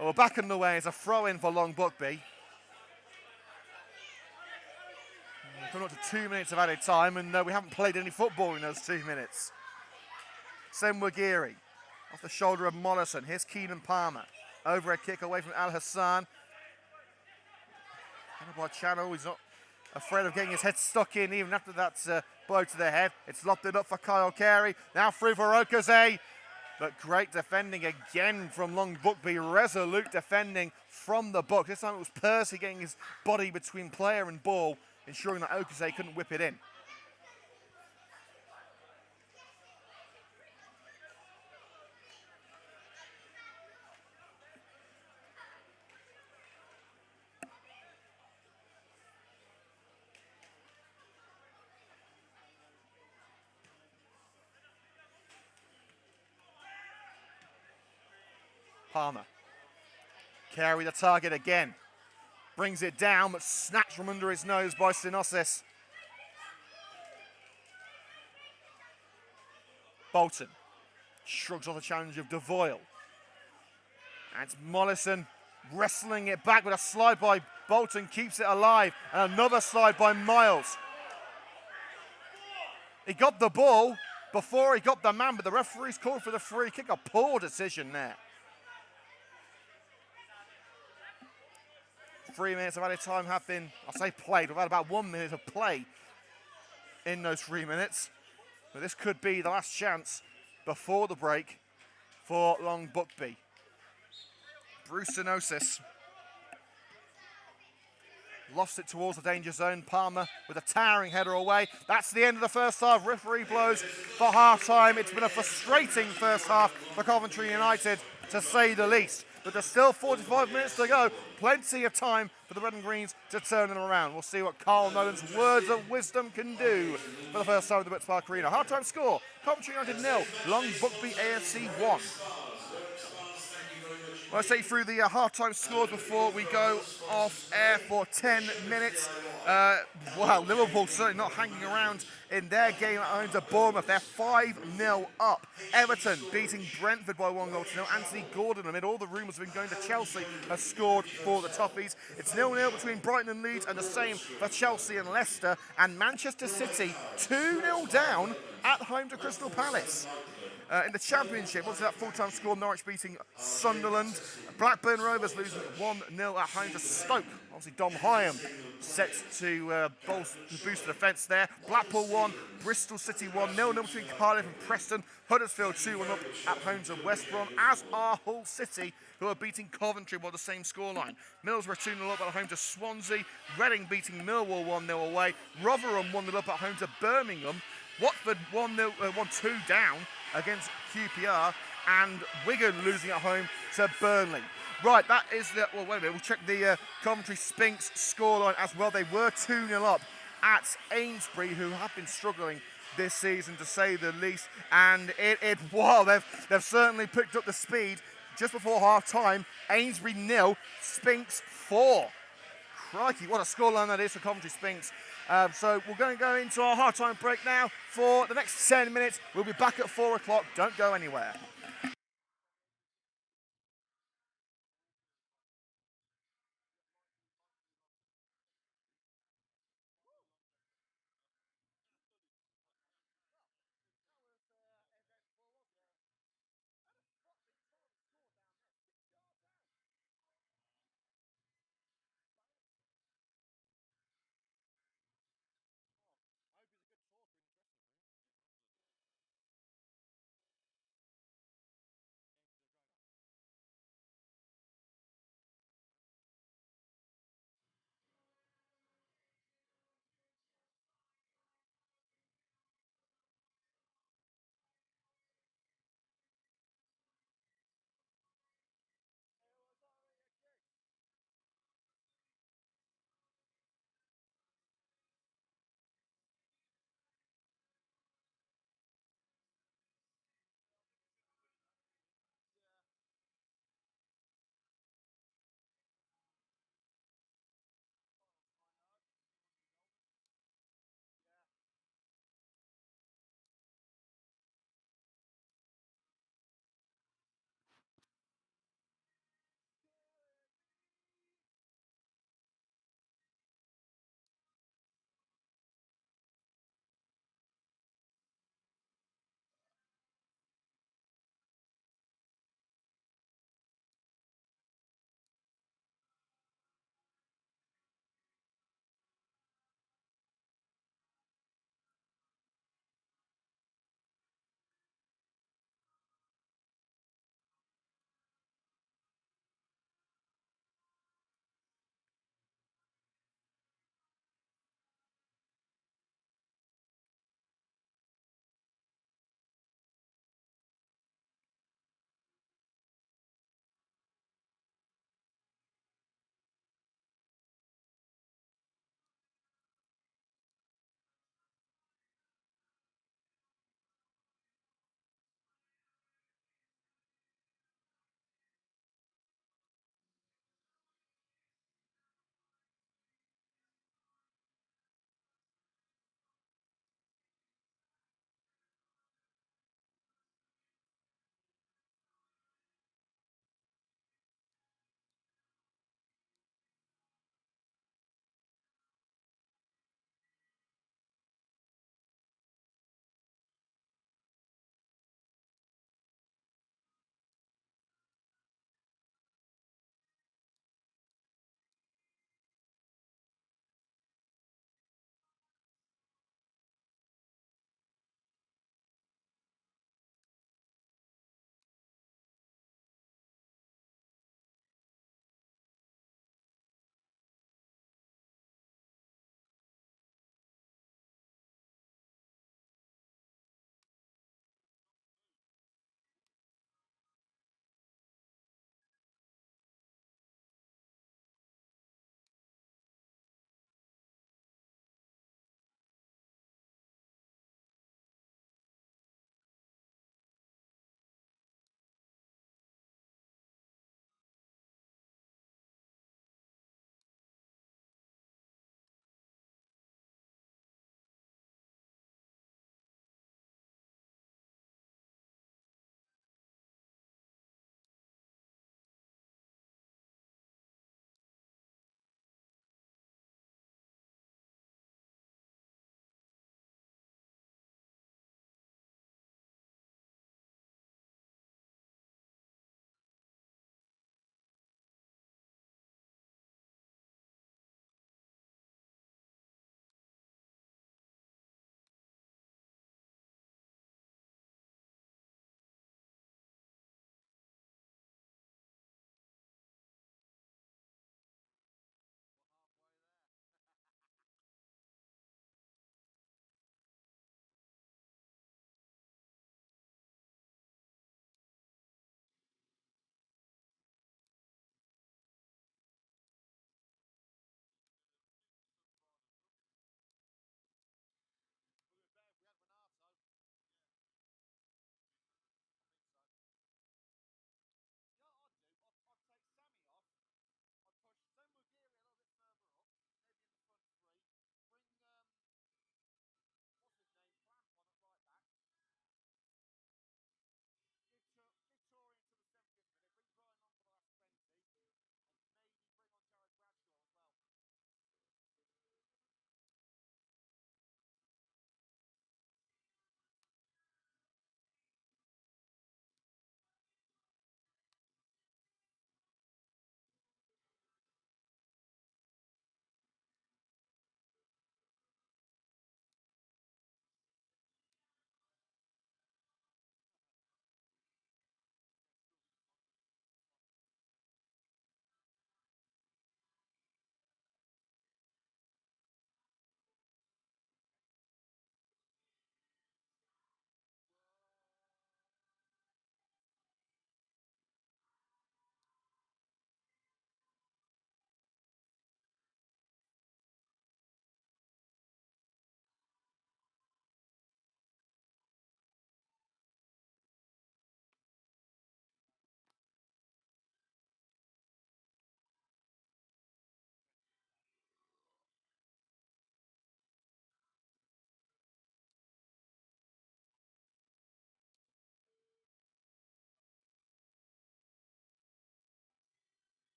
A: Well, back in the way is a throw-in for Long Buckby. Coming up to 2 minutes of added time, and we haven't played any football in those 2 minutes. Senwagiri off the shoulder of Mollison. Here's Keenan Palmer. Overhead kick away from Al Hassan. By Channel, he's not afraid of getting his head stuck in even after that blow to the head. It's lopped it up for Kyle Carey. Now through for Okaze. But great defending again from Long Buckby. Resolute defending from the book. This time it was Percy getting his body between player and ball, ensuring that Okaze couldn't whip it in. Palmer. Carey the target again. Brings it down, but snatched from under his nose by Sinosis. Bolton shrugs off the challenge of Devoyle. And it's Mollison wrestling it back with a slide by Bolton, keeps it alive. And another slide by Miles. He got the ball before he got the man, but the referee's called for the free kick. A poor decision there. 3 minutes of added time have been, I say played, we've had about 1 minute of play in those 3 minutes. But this could be the last chance before the break for Long Buckby. Bruce Sinosis lost it towards the danger zone. Palmer with a towering header away. That's the end of the first half. Referee blows for half-time. It's been a frustrating first half for Coventry United, to say the least. But there's still 45 minutes to go. Plenty of time for the Red and Greens to turn them around. We'll see what Carl Nolan's words of wisdom can do for the first time at the Bits Park Arena. Half-time score, Coventry United 0, Long Buckby AFC 1. Well, I'll take through the half-time scores before we go off air for 10 minutes. Wow, Liverpool certainly not hanging around in their game at home to Bournemouth. They're 5-0 up. Everton beating Brentford by 1-0. Anthony Gordon, amid all the rumours of him going to Chelsea, has scored for the Toffees. It's 0-0 between Brighton and Leeds, and the same for Chelsea and Leicester. And Manchester City 2-0 down at home to Crystal Palace. In the Championship, what's that full-time score? Norwich beating Sunderland. Blackburn Rovers losing 1-0 at home to Stoke. Obviously, Dom Hyam set to boost the defence there. Blackpool 1, Bristol City 1, 0-0 between Cardiff and Preston. Huddersfield 2-1 up at home to West Brom, as are Hull City, who are beating Coventry by the same scoreline. Middlesbrough 2-0 up at home to Swansea. Reading beating Millwall 1-0 away. Rotherham 1-0 up at home to Birmingham. Watford 1-2 down against QPR, and Wigan losing at home to Burnley. Right, that is the... Well, wait a minute, we'll check the Coventry Spinks scoreline as well. They were 2-0 up at Amesbury, who have been struggling this season, to say the least. And wow, they've certainly picked up the speed. Just before half-time, Amesbury 0, Spinks 4. Crikey, what a scoreline that is for Coventry Spinks. So we're going to go into our half-time break now for the next 10 minutes. We'll be back at 4 o'clock. Don't go anywhere.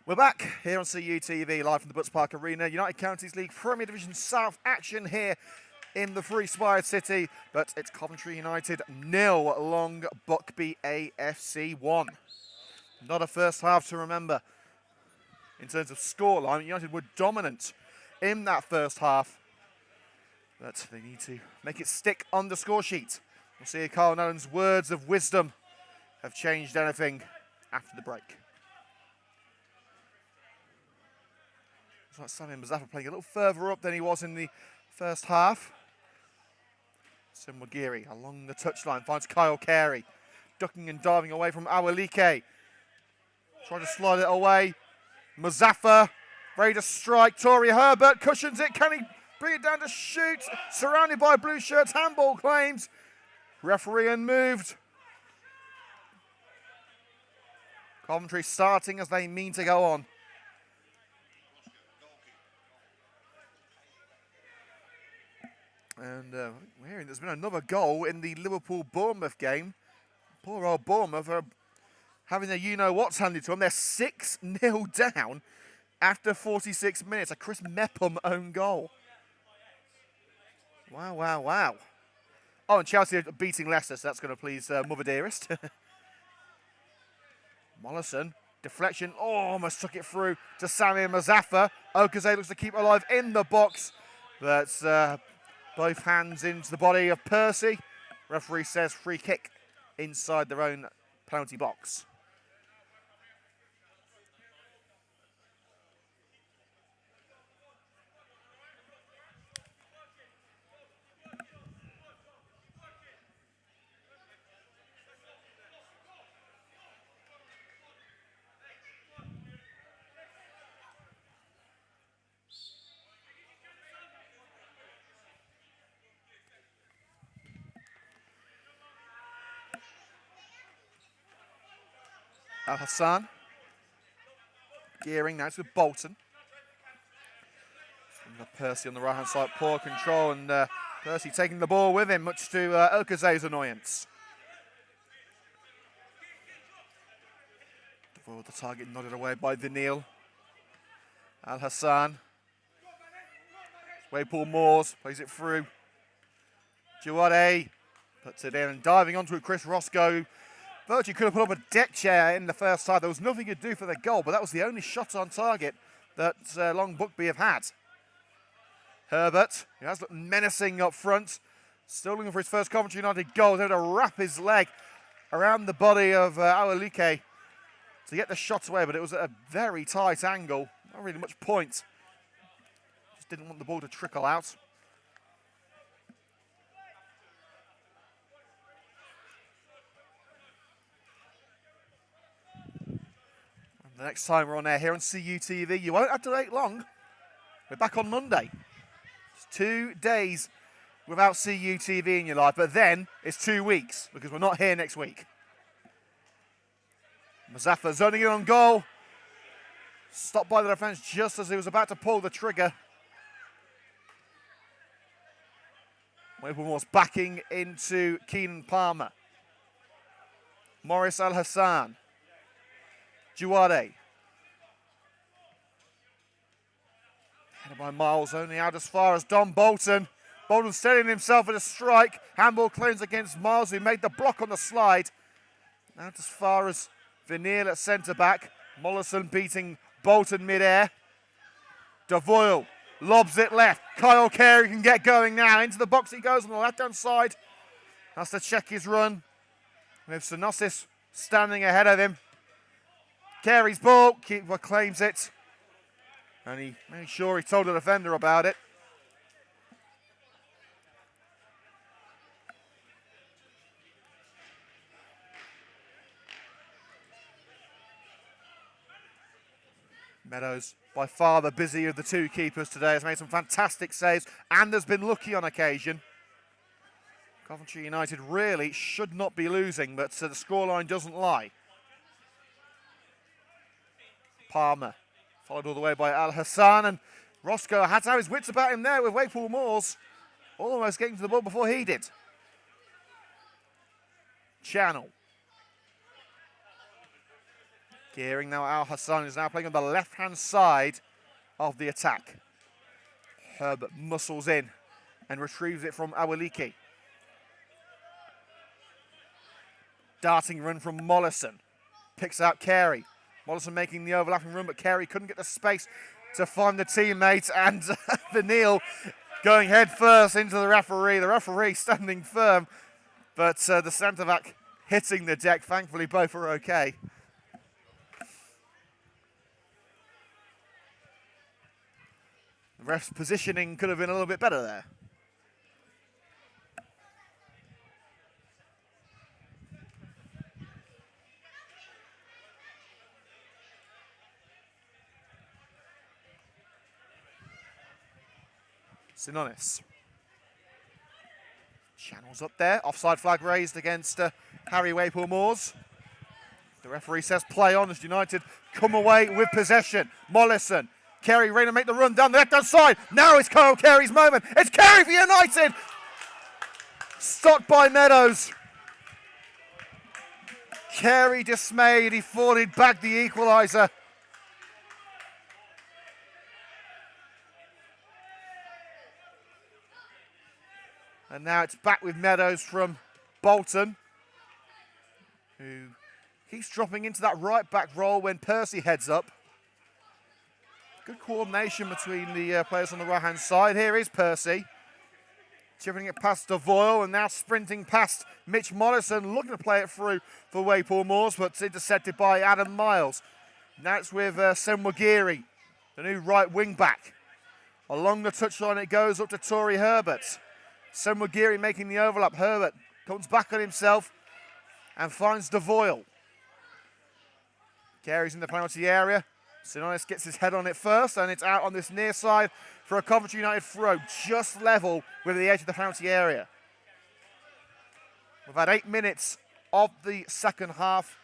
A: We're back here on CUTV, live from the Butts Park Arena. United Counties League Premier Division South action here in the Free-Spired City, but it's Coventry United 0, Long Buckby AFC 1. Not a first half to remember. In terms of scoreline, United were dominant in that first half, but they need to make it stick on the score sheet. We'll see if Carl Nolan's words of wisdom have changed anything after the break. It's like Sammy Mazaffa playing a little further up than he was in the first half. Simwagiri along the touchline finds Kyle Carey, ducking and diving away from Awalike. Trying to slide it away. Mazaffa ready to strike. Tory Herbert cushions it. Can he bring it down to shoot? Surrounded by blue shirts. Handball claims. Referee unmoved. Coventry starting as they mean to go on. And we're hearing there's been another goal in the Liverpool-Bournemouth game. Poor old Bournemouth are having their you-know-what's handed to them. They're 6-0 down after 46 minutes. A Chris Mepham own goal. Wow, wow, wow. Oh, and Chelsea are beating Leicester, so that's going to please Mother Dearest. Mollison, deflection. Oh, almost took it through to Sammy Mazaffa. Okaze looks to keep alive in the box. That's both hands into the body of Percy. Referee says free kick inside their own penalty box. Al Hassan. Gearing now to Bolton. Percy on the right-hand side, poor control, and Percy taking the ball with him, much to Okaze's annoyance. The target nodded away by Vineal. Al Hassan. Paul Moores plays it through. Jawade puts it in and diving onto it, Chris Roscoe. Virtue could have put up a deck chair in the first side. There was nothing he could do for the goal, but that was the only shot on target that Long Buckby have had. Herbert, he has looked menacing up front. Still looking for his first Coventry United goal. He's able to wrap his leg around the body of Awalike to get the shot away, but it was at a very tight angle. Not really much point. Just didn't want the ball to trickle out. The next time we're on air here on CUTV, you won't have to wait long. We're back on Monday. It's 2 days without CUTV in your life, but then it's 2 weeks because we're not here next week. Mazaffa zoning in on goal. Stopped by the defence just as he was about to pull the trigger. Waypool backing into Keenan Palmer. Morris Al Hassan. Juwade. Headed by Miles, only out as far as Don Bolton. Bolton steadying himself with a strike. Handball claims against Miles, who made the block on the slide. Out as far as Vineal at centre-back. Mollison beating Bolton mid-air. Devoyle lobs it left. Kyle Carey can get going now. Into the box he goes on the left-hand side. Has to check his run. With Synosis standing ahead of him. Carey's ball, keeper claims it. And he made sure he told the defender about it. Meadows, by far the busier of the two keepers today, has made some fantastic saves and has been lucky on occasion. Coventry United really should not be losing, but the scoreline doesn't lie. Palmer, followed all the way by Al Hassan, and Roscoe had to have his wits about him there with Waypool Moores almost getting to the ball before he did. Channel. Gearing now, Al Hassan is now playing on the left-hand side of the attack. Herbert muscles in and retrieves it from Awaliki. Darting run from Mollison. Picks out Carey. Mollison making the overlapping run, but Carey couldn't get the space to find the teammate, and Vanille going head first into the referee. The referee standing firm, but the centre-back hitting the deck. Thankfully, both are okay. The ref's positioning could have been a little bit better there. Sinonis. Channels up there. Offside flag raised against Harry Waypool-Moores. The referee says play on as United come away with possession. Mollison. Carey ready to make the run down the left-hand side. Now it's Kyle Carey's moment. It's Carey for United. Stopped by Meadows. Carey dismayed. He thought he'd bagged the equaliser. And now it's back with Meadows from Bolton, who keeps dropping into that right-back role when Percy heads up. Good coordination between the players on the right-hand side. Here is Percy, chipping it past Devoyle and now sprinting past Mitch Mollison, looking to play it through for Waypool-Moores, but it's intercepted by Adam Miles. Now it's with Senwagiri, the new right wing-back. Along the touchline it goes up to Tory Herbert. Senwagiri making the overlap. Herbert comes back on himself and finds Devoyle. Carey's in the penalty area. Sinonis gets his head on it first, and it's out on this near side for a Coventry United throw, just level with the edge of the penalty area. We've had 8 minutes of the second half.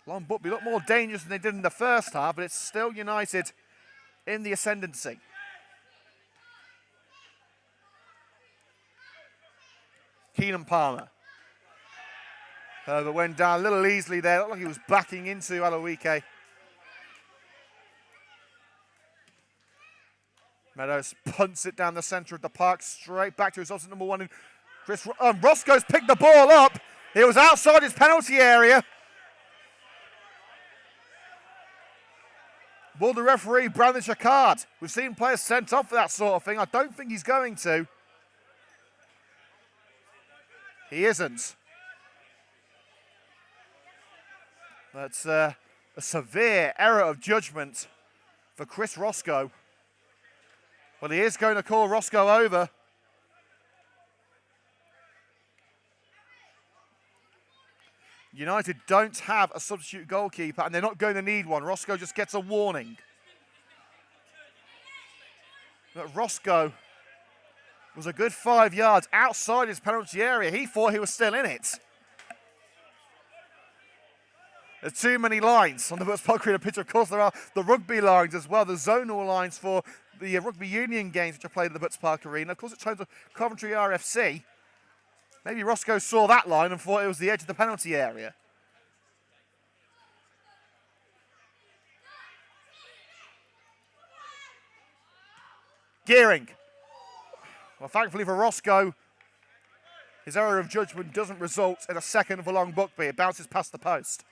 A: Long Buckby look more dangerous than they did in the first half, but it's still United in the ascendancy. Keenan Palmer. Herbert went down a little easily there. Looked like he was backing into Aloike. Meadows punts it down the centre of the park, straight back to his opposite number one. Chris Roscoe's picked the ball up. It was outside his penalty area. Will the referee brandish a card? We've seen players sent off for that sort of thing. I don't think he's going to. He isn't. That's a severe error of judgment for Chris Roscoe. Well, he is going to call Roscoe over. United don't have a substitute goalkeeper, and they're not going to need one. Roscoe just gets a warning. But Roscoe was a good 5 yards outside his penalty area. He thought he was still in it. There's too many lines on the Butts Park Arena pitch. Of course, there are the rugby lines as well, the zonal lines for the rugby union games which are played at the Butts Park Arena. Of course, it's home to Coventry RFC. Maybe Roscoe saw that line and thought it was the edge of the penalty area. Gearing. Well, thankfully for Roscoe, his error of judgment doesn't result in a second for Long Buckby. It bounces past the post.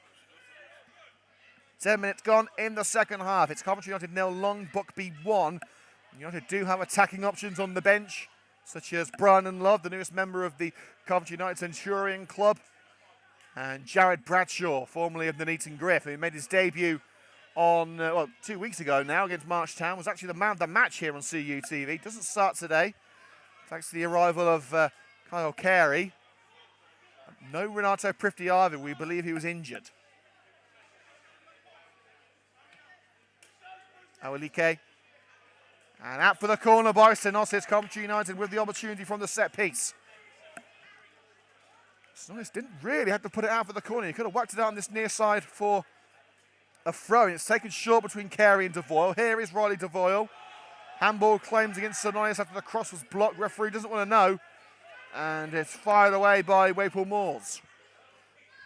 A: 10 minutes gone in the second half. It's Coventry United 0, Long Buckby 1. United do have attacking options on the bench, such as Brandon Love, the newest member of the Coventry United Centurion Club, and Jared Bradshaw, formerly of the Nuneaton Griff, who made his debut on, 2 weeks ago now against Marchtown, was actually the man of the match here on CUTV. Doesn't start today, thanks to the arrival of Kyle Carey. No Renato Prifty either. We believe he was injured. Awalike. And out for the corner by Sinonis. Coventry United with the opportunity from the set piece. Sinonis didn't really have to put it out for the corner. He could have whacked it out on this near side for a throw. It's taken short between Carey and Devoyle. Here is Riley Devoyle. Handball claims against Sinonis after the cross was blocked. Referee doesn't want to know. And it's fired away by Waypool-Moores.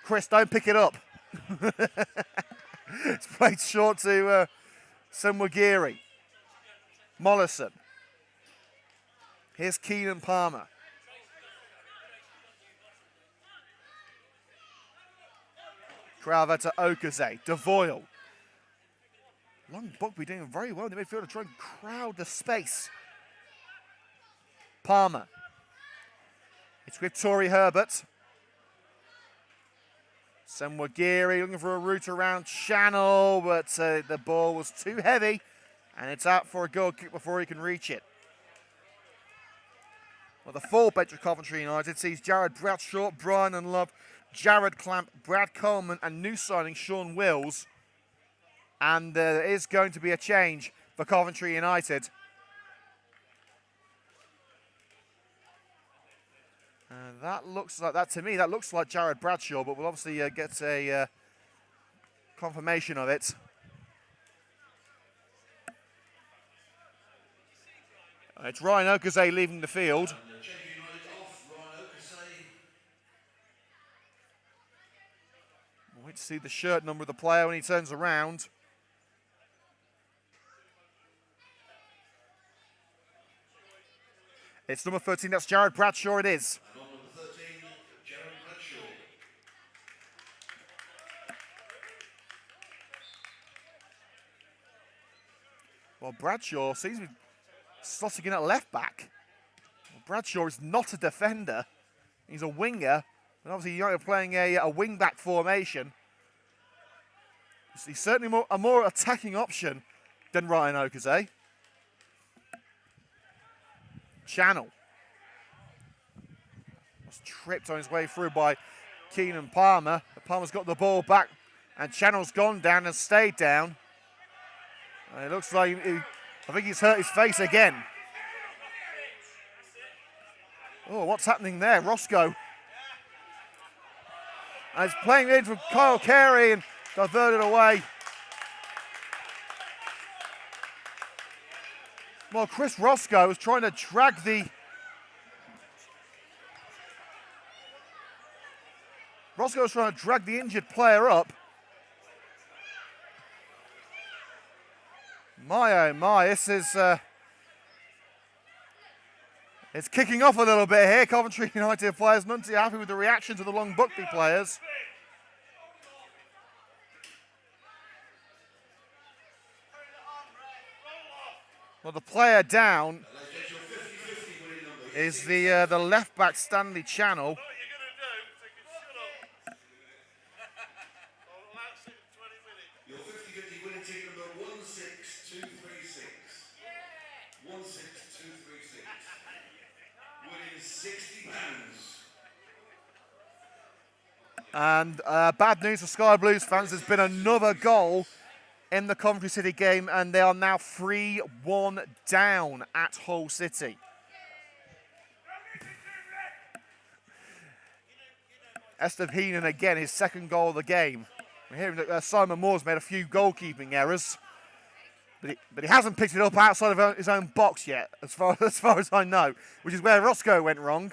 A: Chris, don't pick it up. It's played short to Senwagiri. Mollison. Here's Keenan Palmer. Crowther to Okaze. DeVoyle. Long Buckby doing very well in the midfield to try and crowd the space. Palmer. It's with Tory Herbert. Senwagiri looking for a route around Channel, but the ball was too heavy, and it's out for a goal kick before he can reach it. Well, the full bench of Coventry United sees Jared Bradshaw, Brian and Love, Jared Clamp, Brad Coleman, and new signing Sean Wills. And there is going to be a change for Coventry United. That looks like that to me. That looks like Jared Bradshaw, but we'll obviously get a confirmation of it. It's Ryan Okaze leaving the field. We'll wait to see the shirt number of the player when he turns around. It's number 13, that's Jared Bradshaw, it is.
B: And on number 13, Jared Bradshaw.
A: Well, Bradshaw seems to be slotting in at left back. Well, Bradshaw is not a defender. He's a winger. And obviously you're playing a wing-back formation. He's certainly a more attacking option than Ryan Okaze. Channel. Was tripped on his way through by Keenan Palmer. Palmer's got the ball back, and Channel's gone down and stayed down. And it looks like I think he's hurt his face again. Oh, what's happening there? Roscoe. And he's playing in from Kyle Carey and diverted away. Well, Chris Roscoe was trying to drag the... Roscoe was trying to drag the injured player up. My, oh my, this is... it's kicking off a little bit here. Coventry United players none too happy with the reaction to the Long Buckby players. Well, the player down is the left back Stanley Channel.
B: Your 50-50 winning ticket number 16236. 16236. Winning £60.
A: And bad news for Sky Blues fans, there's been another goal in the Coventry City game, and they are now 3-1 down at Hull City. Estepinen again, his second goal of the game. We're hearing that Simon Moore's made a few goalkeeping errors, but he hasn't picked it up outside of his own box yet, as far as I know, which is where Roscoe went wrong.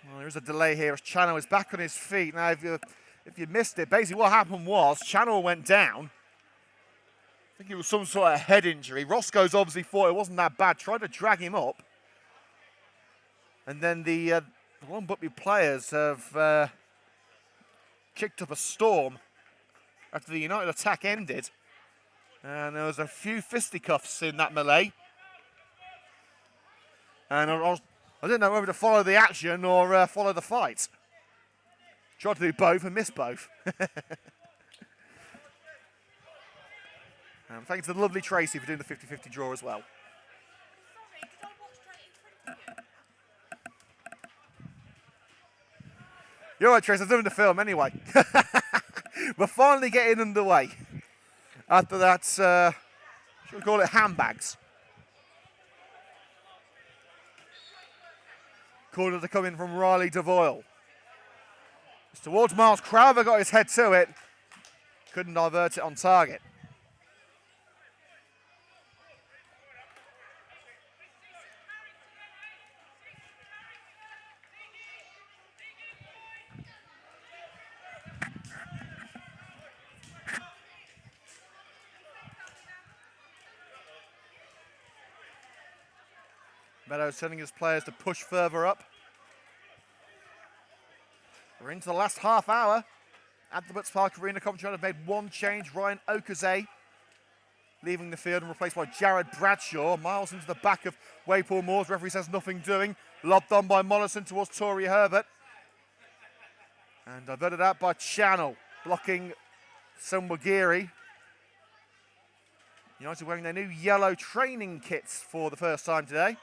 A: Well, there is a delay here as Channel is back on his feet. Now, if you missed it, basically what happened was Channel went down. I think it was some sort of head injury. Roscoe's obviously thought it wasn't that bad, tried to drag him up. And then the Long Buckby players have kicked up a storm after the United attack ended. And there was a few fisticuffs in that melee. And I didn't know whether to follow the action or follow the fight. Tried to do both and missed both. Thanks to the lovely Tracy for doing the 50-50 draw as well. You're right, Tracy, I was doing the film anyway. We're finally getting underway. After that, should we call it handbags? Corner to come in from Riley DeVoyle. It's towards Miles Crowther, got his head to it. Couldn't divert it on target. Meadows telling his players to push further up. We're into the last half hour at the Butts Park Arena. Coventry United have made one change. Ryan Okaze leaving the field and replaced by Jared Bradshaw. Miles into the back of Waypool Moors. Referee says nothing doing. Lobbed on by Mollison towards Tory Herbert. And diverted out by Channel, blocking Sunwagiri. United wearing their new yellow training kits for the first time today.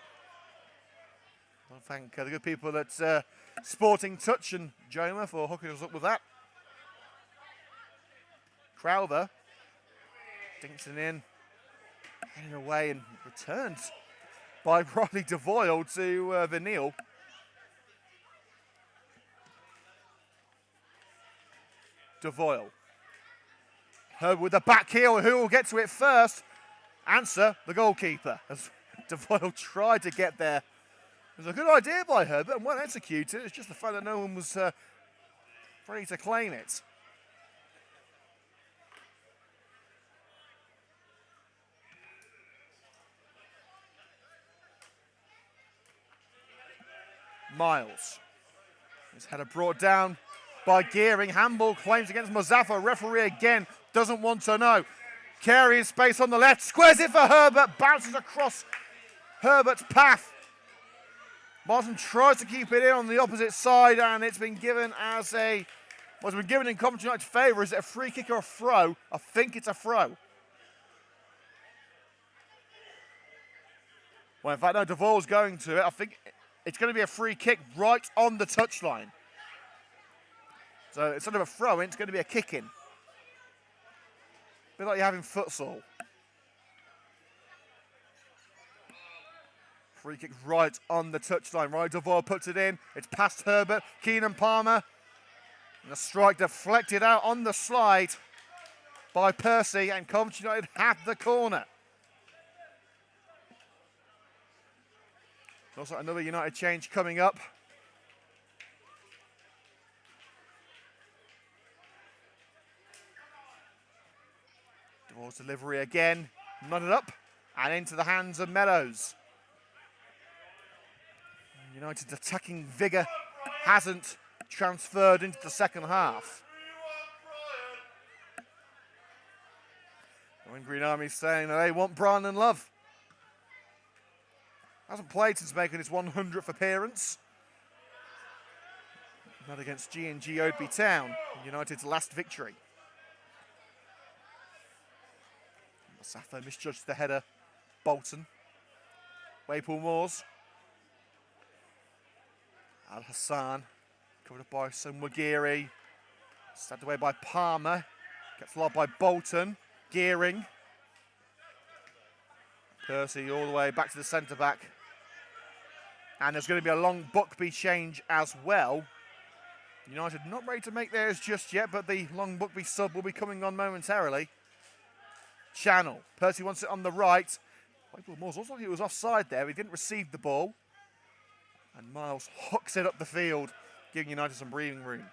A: I'll thank the good people at Sporting Touch and Joma for hooking us up with that. Crowther dinks it in, heading away and returned by Riley DeVoyle to Vanille. DeVoyle. Herbert with the back heel. Who will get to it first? Answer, the goalkeeper. As DeVoyle tried to get there. It was a good idea by Herbert and well executed. It's just the fact that no one was ready to claim it. Miles. His header brought down by Gearing. Handball claims against Muzaffer. Referee again doesn't want to know. Carey in space on the left. Squares it for Herbert. Bounces across Herbert's path. Martin tries to keep it in on the opposite side, and it's been given as a... Well, it's been given in Coventry United's favour. Is it a free kick or a throw? I think it's a throw. Well, in fact, no, DeVore's going to it. I think it's going to be a free kick right on the touchline. So instead of a throw-in, it's going to be a kick-in. A bit like you have in futsal. Free kick right on the touchline. Right, DeVore puts it in. It's past Herbert. Keenan Palmer. And the strike deflected out on the slide by Percy, and Coventry United have the corner. Also another United change coming up. DeVore's delivery again. Nodded up and into the hands of Meadows. United's attacking vigour hasn't transferred into the second half. The Green Army saying that they want Brian and Love. Hasn't played since making his 100th appearance. Not against G&G Oadby Town, United's last victory. Masafo misjudged the header. Bolton. Waypool Moors. Al Hassan, covered up by Sunwagiri. Stabbed away by Palmer. Gets lobbed by Bolton. Gearing. Percy all the way back to the centre-back. And there's going to be a Long Buckby change as well. United not ready to make theirs just yet, but the Long Buckby sub will be coming on momentarily. Channel. Percy wants it on the right. Waypool Moors looks like he was offside there. He didn't receive the ball. And Miles hooks it up the field, giving United some breathing room.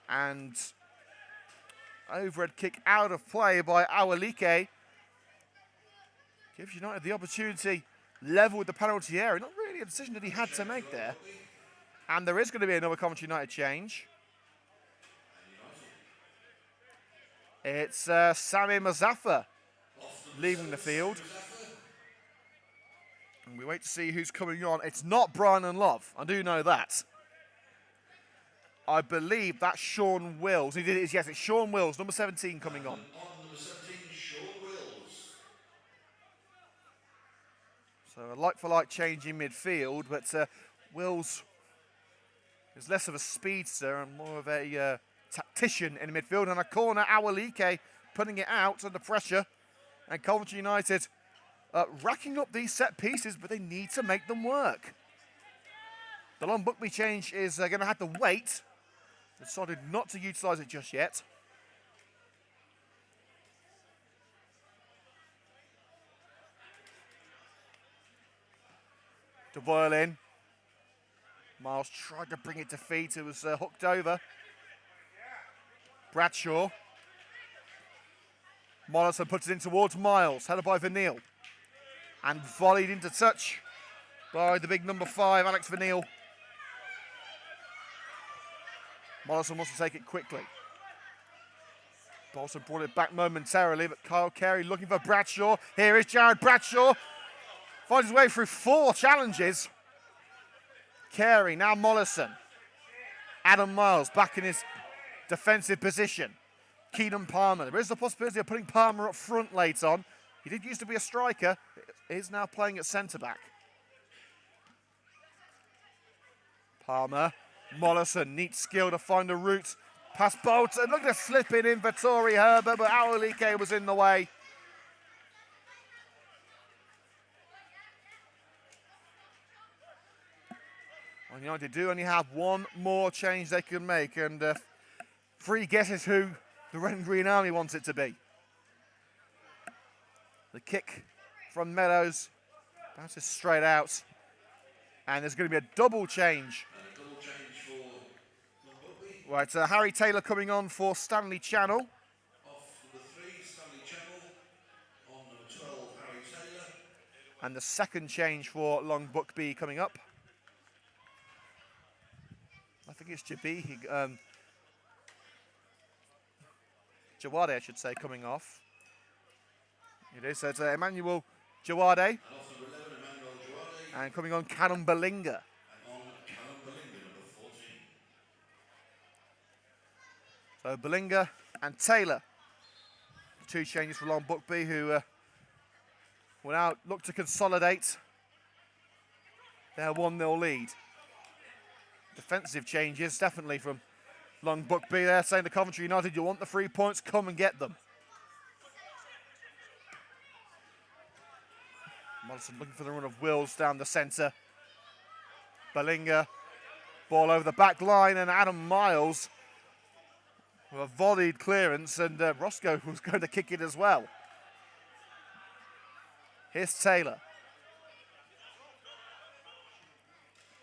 A: And overhead kick out of play by Awalike gives United the opportunity level with the penalty area. Not really a decision that he had to make there. And there is going to be another Coventry United change. It's Sami Muzaffer leaving the field. And we wait to see who's coming on. It's not Brian and Love. I do know that. I believe that's Sean Wills. Yes, it's Sean Wills, number 17, coming on.
B: Number 17, Sean Wills.
A: So a like-for-like change in midfield, but Wills is less of a speedster and more of a tactician in midfield. And a corner, Awalike putting it out under pressure. And Coventry United racking up these set pieces, but they need to make them work. The Long Buckby change is going to have to wait. Decided not to utilise it just yet. DeVoyle in. Miles tried to bring it to feet. It was hooked over. Bradshaw. Mollison puts it in towards Miles. Headed by Vanille. And volleyed into touch by the big number 5, Alex Vanille. Mollison wants to take it quickly. Bolton brought it back momentarily, but Kyle Carey looking for Bradshaw. Here is Jared Bradshaw. Finds his way through 4 challenges. Carey, now Mollison. Adam Miles back in his defensive position. Keenan Palmer. There is the possibility of putting Palmer up front late on. He did used to be a striker. He is now playing at centre-back. Palmer. Mollison, neat skill to find a route past Bolton. Look at the slip in for Tory Herbert, but Awolike was in the way. Well, United do only have one more change they can make, and 3 guesses who the Red and Green Army wants it to be. The kick from Meadows bounces straight out, and there's going to be a double change. Right, Harry Taylor coming on for Stanley Channel.
B: Off number 3, Stanley Channel. On number 12, Harry Taylor.
A: And the second change for Long Buckby coming up. I think it's Jawade, I should say, coming off. It is, so it's Emmanuel Jawade.
B: And off number 11, Emmanuel Jawade.
A: And coming on, Callum Belinga.
B: And on Callum Belinga, number 14.
A: So Belinga and Taylor. 2 changes for Long Buckby, who will now look to consolidate their 1-0 lead. Defensive changes, definitely from Long Buckby there, saying to Coventry United, you want the 3 points, come and get them. Mollison looking for the run of Wills down the centre. Belinga, ball over the back line, and Adam Miles with a volleyed clearance, and Roscoe was going to kick it as well. Here's Taylor.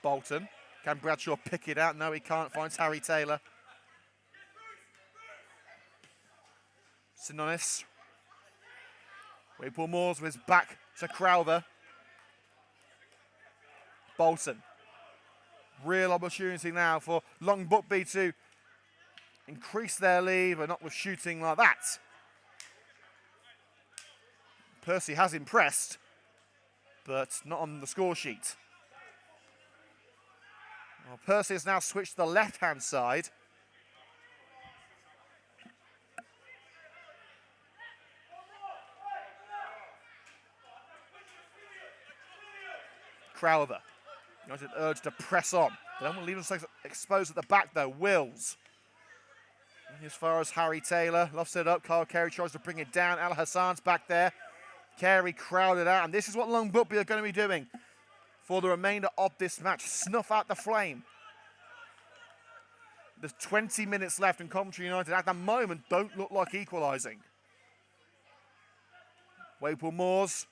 A: Bolton. Can Bradshaw pick it out? No, he can't. Finds Harry Taylor. Sinonis. Waypool Moores with his back to Crowther. Bolton. Real opportunity now for Long Buckby to increase their lead, but not with shooting like that. Percy has impressed, but not on the score sheet. Well, Percy has now switched to the left-hand side. Crowther. United urged to press on. They don't want to leave themselves exposed at the back, though. Wills. As far as Harry Taylor. Lofts it up. Kyle Carey tries to bring it down. Al Hassan's back there. Carey crowded out. And this is what Long Buckby are going to be doing for the remainder of this match. Snuff out the flame. There's 20 minutes left, and Coventry United at the moment don't look like equalising. Waypool Moores.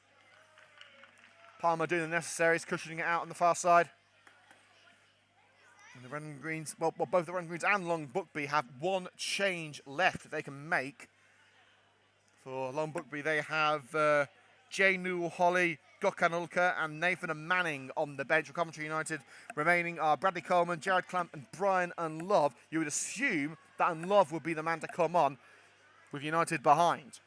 A: Palmer doing the necessaries, cushioning it out on the far side. And the Red and Greens, well, both the Red and Greens and Long Buckby have 1 change left that they can make. For Long Buckby, they have Jay Newell, Holly, Gokanulka and Nathan Manning on the bench for Coventry United. Remaining are Bradley Coleman, Jared Clamp and Brian Unlove. You would assume that Unlove would be the man to come on with United behind.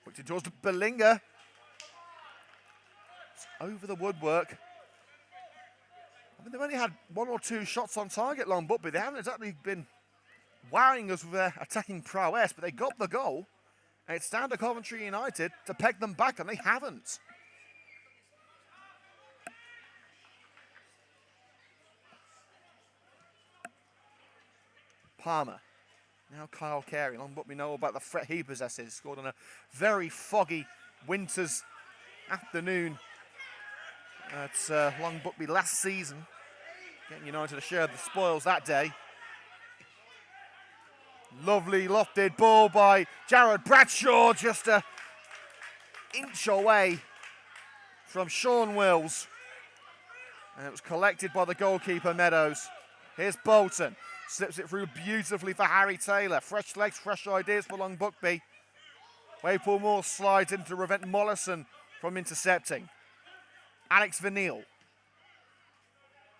A: Whipped it towards Belinga. It's over the woodwork. I mean, they've only had 1 or 2 shots on target, Long Buckby. They haven't exactly been wowing us with their attacking prowess, but they got the goal. And it's down to Coventry United to peg them back, and they haven't. Palmer. Now Kyle Carey. Long Buckby know about the threat he possesses. Scored on a very foggy winter's afternoon at Long Buckby last season. Getting United to share the spoils that day. Lovely lofted ball by Jared Bradshaw, just an inch away from Sean Wills. And it was collected by the goalkeeper, Meadows. Here's Bolton. Slips it through beautifully for Harry Taylor. Fresh legs, fresh ideas for Long Buckby. Waypool Moore slides in to prevent Mollison from intercepting. Alex Vanille.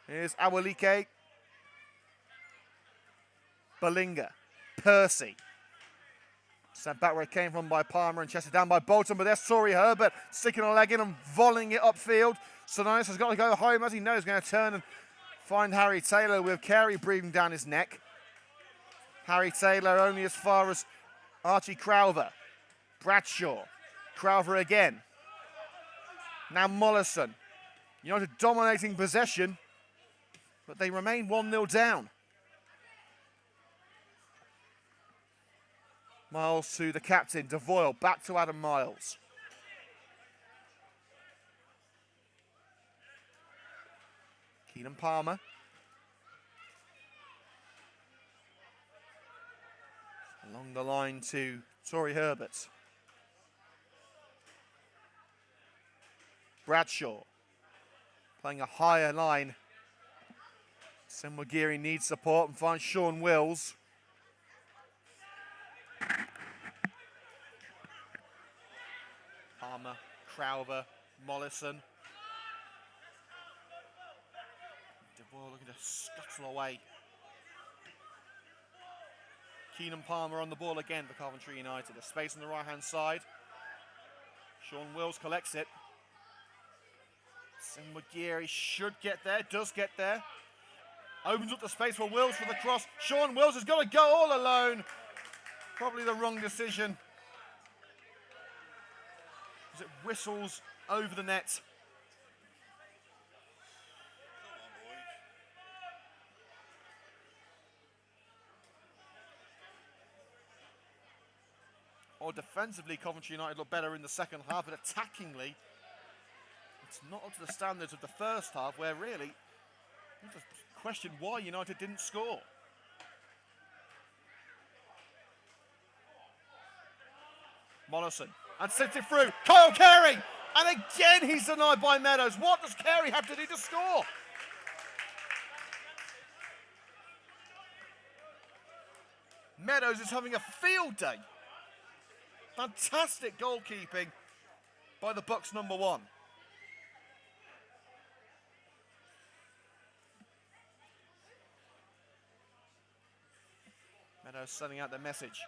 A: Here's Awalike. Balinga. Percy. Sent back where it came from by Palmer and chested down by Bolton, but there's Tory Herbert sticking a leg in and volleying it upfield. Sononis has got to go home as he knows he's going to turn and find Harry Taylor with Carey breathing down his neck. Harry Taylor only as far as Archie Crowther. Bradshaw. Crowther again. Now Mollison. United dominating possession, but they remain 1-0 down. Miles to the captain, Devoyle, back to Adam Miles. Keenan Palmer. Along the line to Tory Herbert. Bradshaw playing a higher line. Senwagiri needs support and finds Sean Wills. Palmer, Crowther, Mollison. DeVoyle looking to scuttle away. Keenan Palmer on the ball again for Coventry United. A space on the right-hand side. Sean Wills collects it. Senwagiri should get there, does get there. Opens up the space for Wills for the cross. Sean Wills has got to go all alone. Probably the wrong decision. As it whistles over the net. Or defensively, Coventry United look better in the second half, but attackingly, it's not up to the standards of the first half, where really, you just question why United didn't score. Mollison, and sends it through. Kyle Carey, and again he's denied by Meadows. What does Carey have to do to score? Meadows is having a field day. Fantastic goalkeeping by the Bucks number 1. Meadows sending out the message.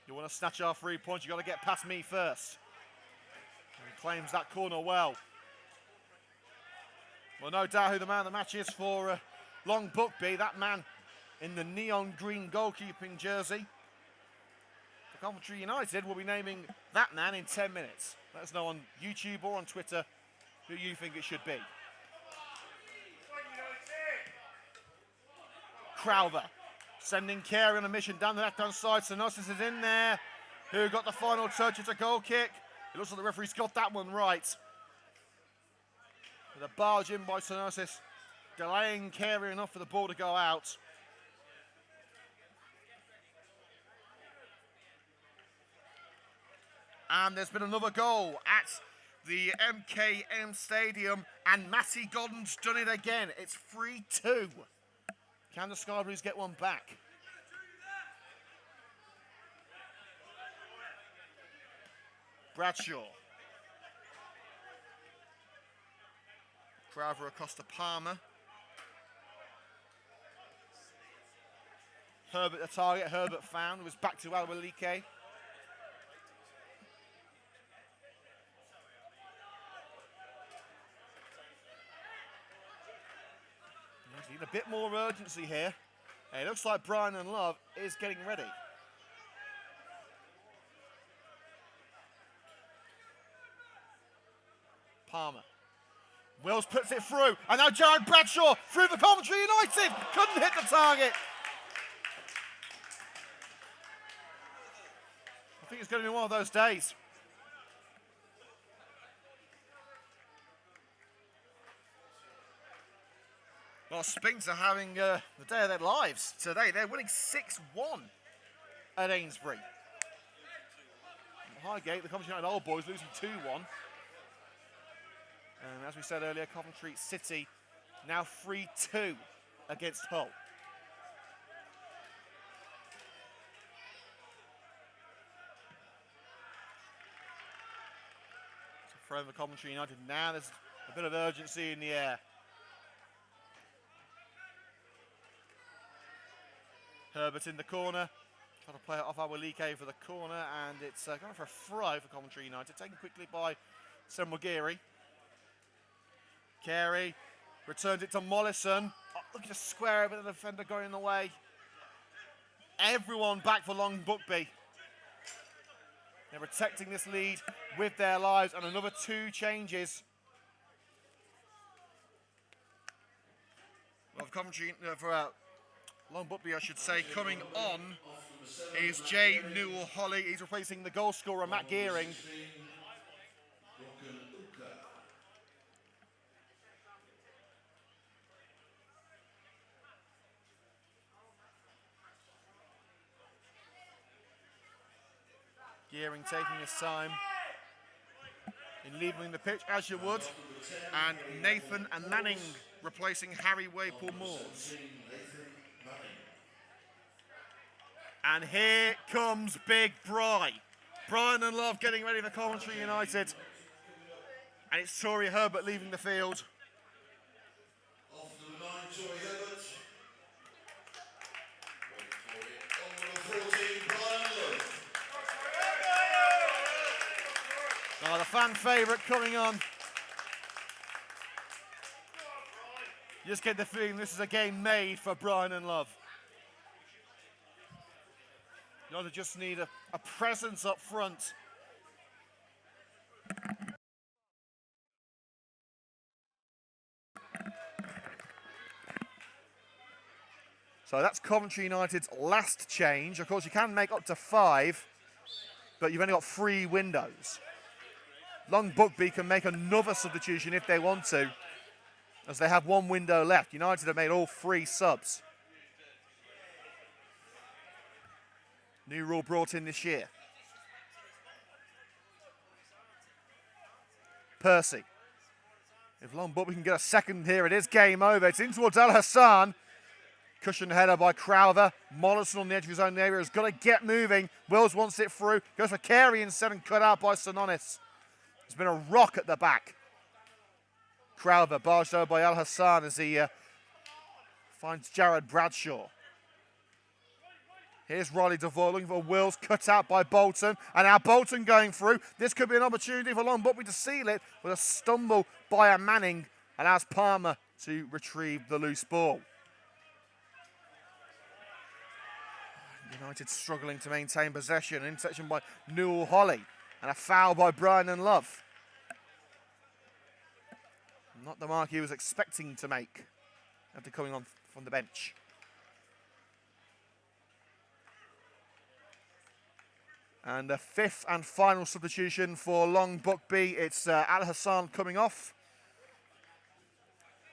A: You want to snatch our 3 points, you've got to get past me first. And he claims that corner well. Well, no doubt who the man of the match is for Long Buckby, that man in the neon green goalkeeping jersey. For Coventry United, will be naming that man in 10 minutes. Let us know on YouTube or on Twitter who you think it should be. Crowther. Sending Carey on a mission down the left-hand side. Sonosis is in there. Who got the final touch? It's a goal kick. It looks like the referee's got that one right. With a barge in by Sonosis, delaying Carey enough for the ball to go out. And there's been another goal at the MKM Stadium, and Matty Godden's done it again. It's 3-2. Can the Sky Blues get one back? Bradshaw. Crowther across to Palmer. Herbert the target, Herbert found. It was back to Awalike. Need a bit more urgency here. It looks like Brian and Love is getting ready. Palmer. Wills puts it through, and now Jared Bradshaw through the Coventry United. Couldn't hit the target. I think it's going to be one of those days. Well, Spinks are having the day of their lives today. They're winning 6-1 at Ainsbury. Highgate, the Coventry United Old Boys losing 2-1. And as we said earlier, Coventry City now 3-2 against Hull. for Coventry United. Now there's a bit of urgency in the air. Herbert in the corner. Trying to play it off Awalike for the corner, and it's going for a throw for Coventry United. Taken quickly by Semwagiri. Carey returns it to Mollison. Oh, looking to square it, but the defender going in the way. Everyone back for Long Buckby. They're protecting this lead with their lives, and another 2 changes. Well, Coventry for Long Buckby, I should say, coming on is Jay Newell-Holly. He's replacing the goal scorer, Matt Gearing. Gearing taking his time in leaving the pitch, as you would. And Nathan and Manning replacing Harry Waypool-Moores. And here comes Big Bry. Brian and Love getting ready for Coventry United. And it's Tory Herbert leaving the field.
B: Off number 9, Tory Herbert. Wait for it. On number 14, Brian Love.
A: Oh, the fan favourite coming on. You just get the feeling this is a game made for Brian and Love. You know, they just need a presence up front. So that's Coventry United's last change. Of course, you can make up to 5, but you've only got 3 windows. Long Buckby can make another substitution if they want to, as they have 1 window left. United have made all 3 subs. New rule brought in this year. Percy. If Long Buckby can get a second here, it is game over. It's in towards Al Hassan. Cushion header by Crowther. Mollison on the edge of his own area has got to get moving. Wills wants it through. Goes for Carey instead and cut out by Sononis. There's been a rock at the back. Crowther barged over by Al Hassan as he finds Jared Bradshaw. Here's Riley DeVoy looking for Wills, cut out by Bolton. And now Bolton going through. This could be an opportunity for Long Buckby to seal it with a stumble by a Manning. Allows Palmer to retrieve the loose ball. United struggling to maintain possession. An interception by Newell-Holly. And a foul by Brian and Love. Not the mark he was expecting to make after coming on from the bench. And a 5th and final substitution for Long Buckby. It's Al Hassan coming off.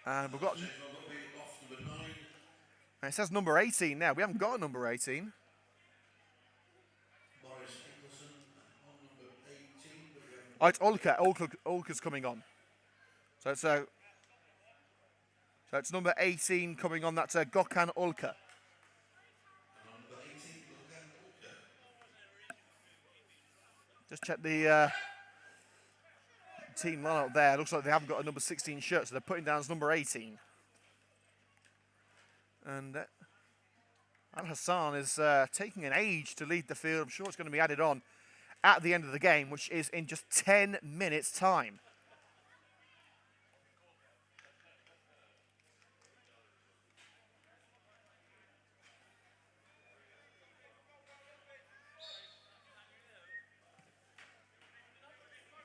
A: And we've got... And it says number 18 now. We haven't got a number 18. Oh, it's Ulka. Ulka's coming on. So it's number 18 coming on. That's Gökhan Ulka. Just check the team lineup there. Looks like they haven't got a number 16 shirt, so they're putting down as number 18. And Al Hassan is taking an age to lead the field. I'm sure it's going to be added on at the end of the game, which is in just 10 minutes' time.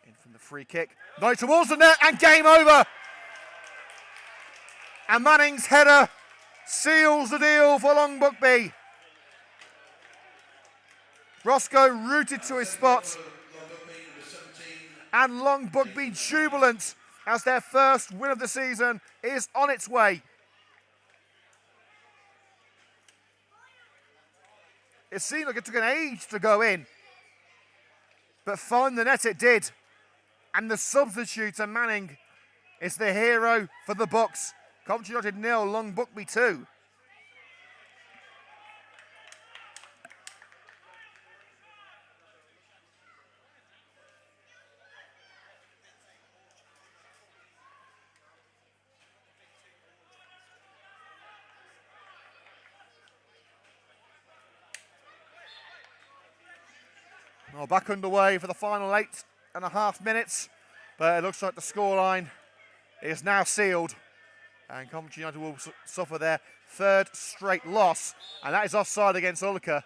A: In from the free kick. No, towards the net, and game over. And Manning's header seals the deal for Long Buckby. Roscoe rooted to his spot. And Long Buckby jubilant as their first win of the season is on its way. It seemed like it took an age to go in, but find the net it did. And the substitute, Manning, is the hero for the Bucks. Coventry United 0, Long Buckby 2. Well, back underway for the final 8.5 minutes, but it looks like the scoreline is now sealed, and Coventry United will suffer their third straight loss, and that is offside against Ulliker.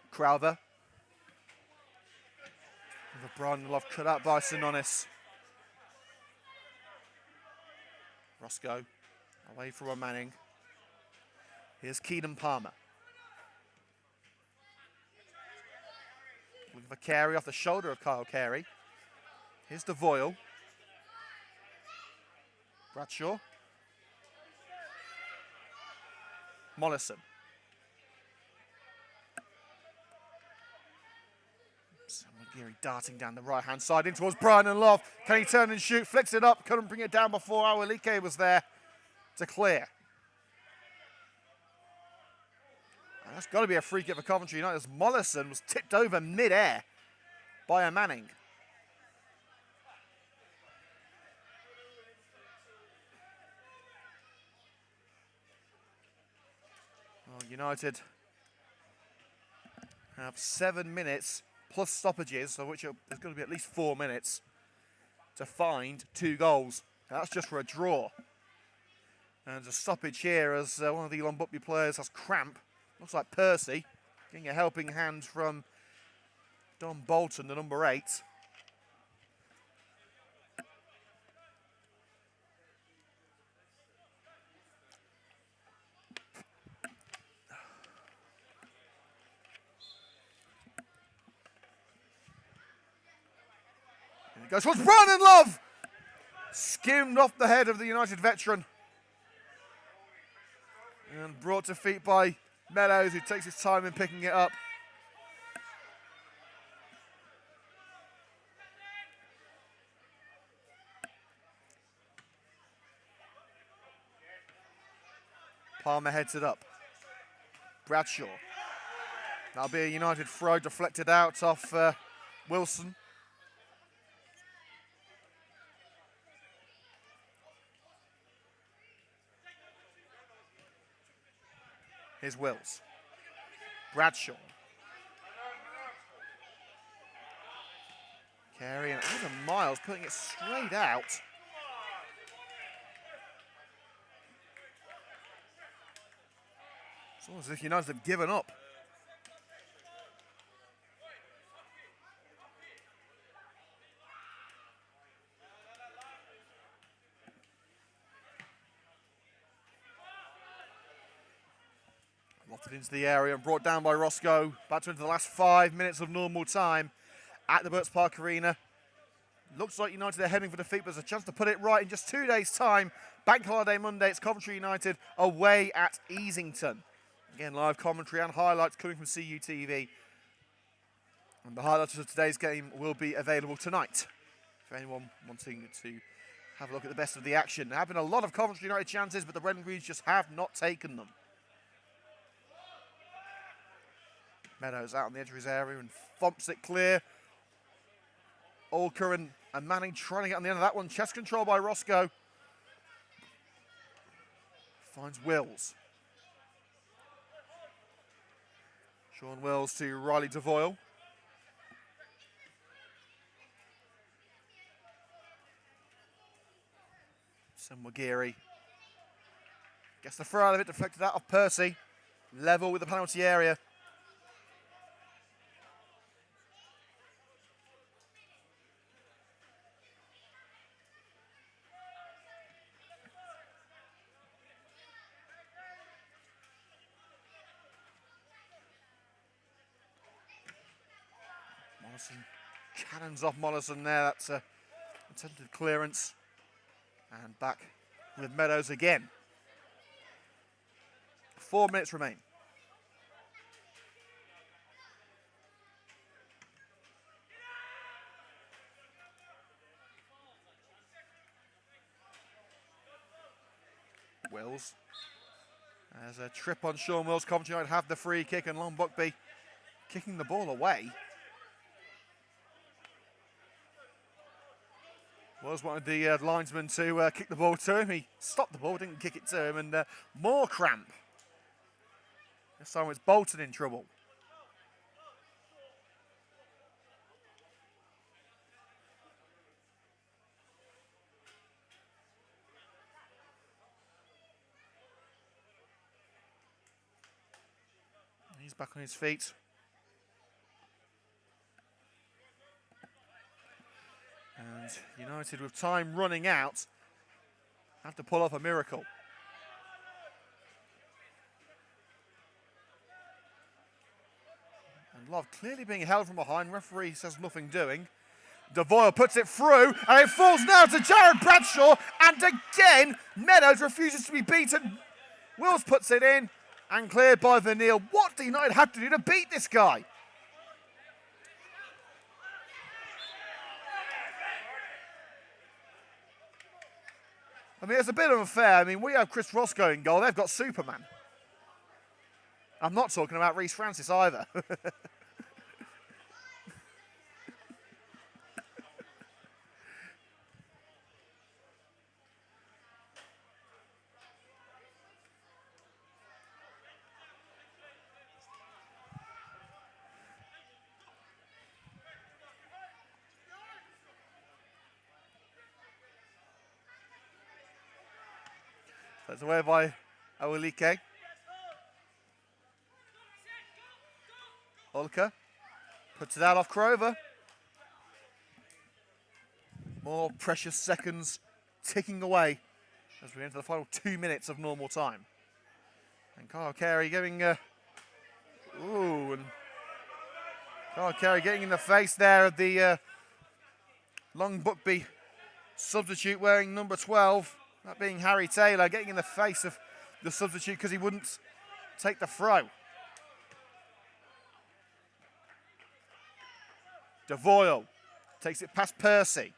A: Crowther. With a Brian Love cut out by Sinonis. Roscoe away from Manning. Here's Keenan Palmer. With a carry off the shoulder of Kyle Carey. Here's DeVoyle. Bradshaw. Mollison. Gary darting down the right-hand side in towards Brian and Love. Can he turn and shoot? Flicks it up. Couldn't bring it down before Awalike was there to clear. And that's got to be a free kick for Coventry United, as Mollison was tipped over mid-air by a Manning. Well, United have 7 minutes plus stoppages, of which there's going to be at least 4 minutes, to find 2 goals. And that's just for a draw. And there's a stoppage here as one of the Long Buckby players has cramp. Looks like Percy getting a helping hand from Don Bolton, the number 8. Goes towards Brian and Love. Skimmed off the head of the United veteran. And brought to feet by Meadows, who takes his time in picking it up. Palmer heads it up. Bradshaw. That'll be a United throw deflected out off Wilson. Here's Wills. Bradshaw. Carey and Adam Miles putting it straight out. It's almost as if United have given up. Lofted into the area and brought down by Roscoe. Back to into the last 5 minutes of normal time at the Burts Park Arena. Looks like United are heading for defeat, but there's a chance to put it right in just 2 days' time. Bank holiday Monday, it's Coventry United away at Easington. Again, live commentary and highlights coming from CUTV. And the highlights of today's game will be available tonight for anyone wanting to have a look at the best of the action. There have been a lot of Coventry United chances, but the Red and Greens just have not taken them. Meadows out on the edge of his area and thumps it clear. Ulker and Manning trying to get on the end of that one. Chest control by Roscoe. Finds Wills. Sean Wills to Riley DeVoyle. Samwagiri gets the throw out of it, deflected out of Percy. Level with the penalty area. Mollison cannons off Mollison there. That's a attempted clearance. And back with Meadows again. 4 minutes remain. Wills. There's a trip on Sean Wills. Coventry United have the free kick, and Long Buckby kicking the ball away. Was wanted the linesman to kick the ball to him. He stopped the ball, didn't kick it to him, and more cramp. This time it's Bolton in trouble. He's back on his feet. And United, with time running out, have to pull off a miracle. And Love clearly being held from behind. Referee says nothing doing. Devoyle puts it through, and it falls now to Jared Bradshaw. And again, Meadows refuses to be beaten. Wills puts it in, and cleared by Vanille. What do United have to do to beat this guy? I mean, it's a bit unfair. I mean, we have Chris Roscoe in goal. They've got Superman. I'm not talking about Reece Francis either. That's away by Awolike. Olka puts it out off Crover. More precious seconds ticking away as we enter the final 2 minutes of normal time. And Kyle Carey going, and Kyle Carey getting in the face there of the Long Buckby substitute wearing number 12. That being Harry Taylor, getting in the face of the substitute because he wouldn't take the throw. Devoyle takes it past Percy.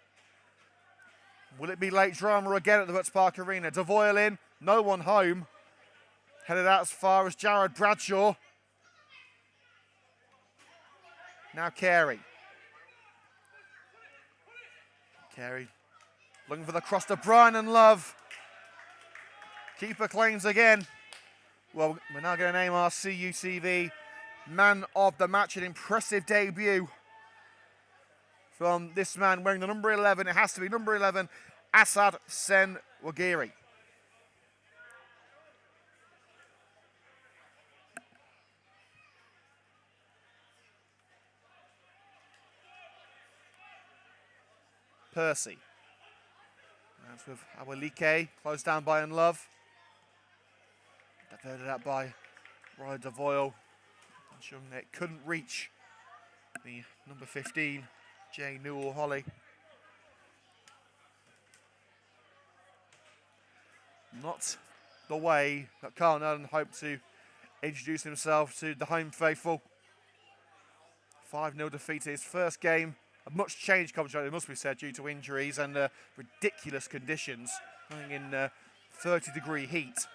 A: Will it be late drama again at the Butts Park Arena? Devoyle in, no one home. Headed out as far as Jared Bradshaw. Now Carey. Carey looking for the cross to Brian and Love. Keeper claims again. Well, we're now going to name our CUTV man of the match. An impressive debut from this man wearing the number 11. It has to be number 11, Asad Sen Wagiri. Percy. That's with Awolike, closed down by Unlove. Diverted out by Ryan Devoyle. Ensuring that it couldn't reach the number 15, Jay Newell-Holly. Not the way that Carl Nolan hoped to introduce himself to the home faithful. 5-0 defeat in his first game. A much changed Coventry, it must be said, due to injuries and ridiculous conditions, playing in 30-degree heat.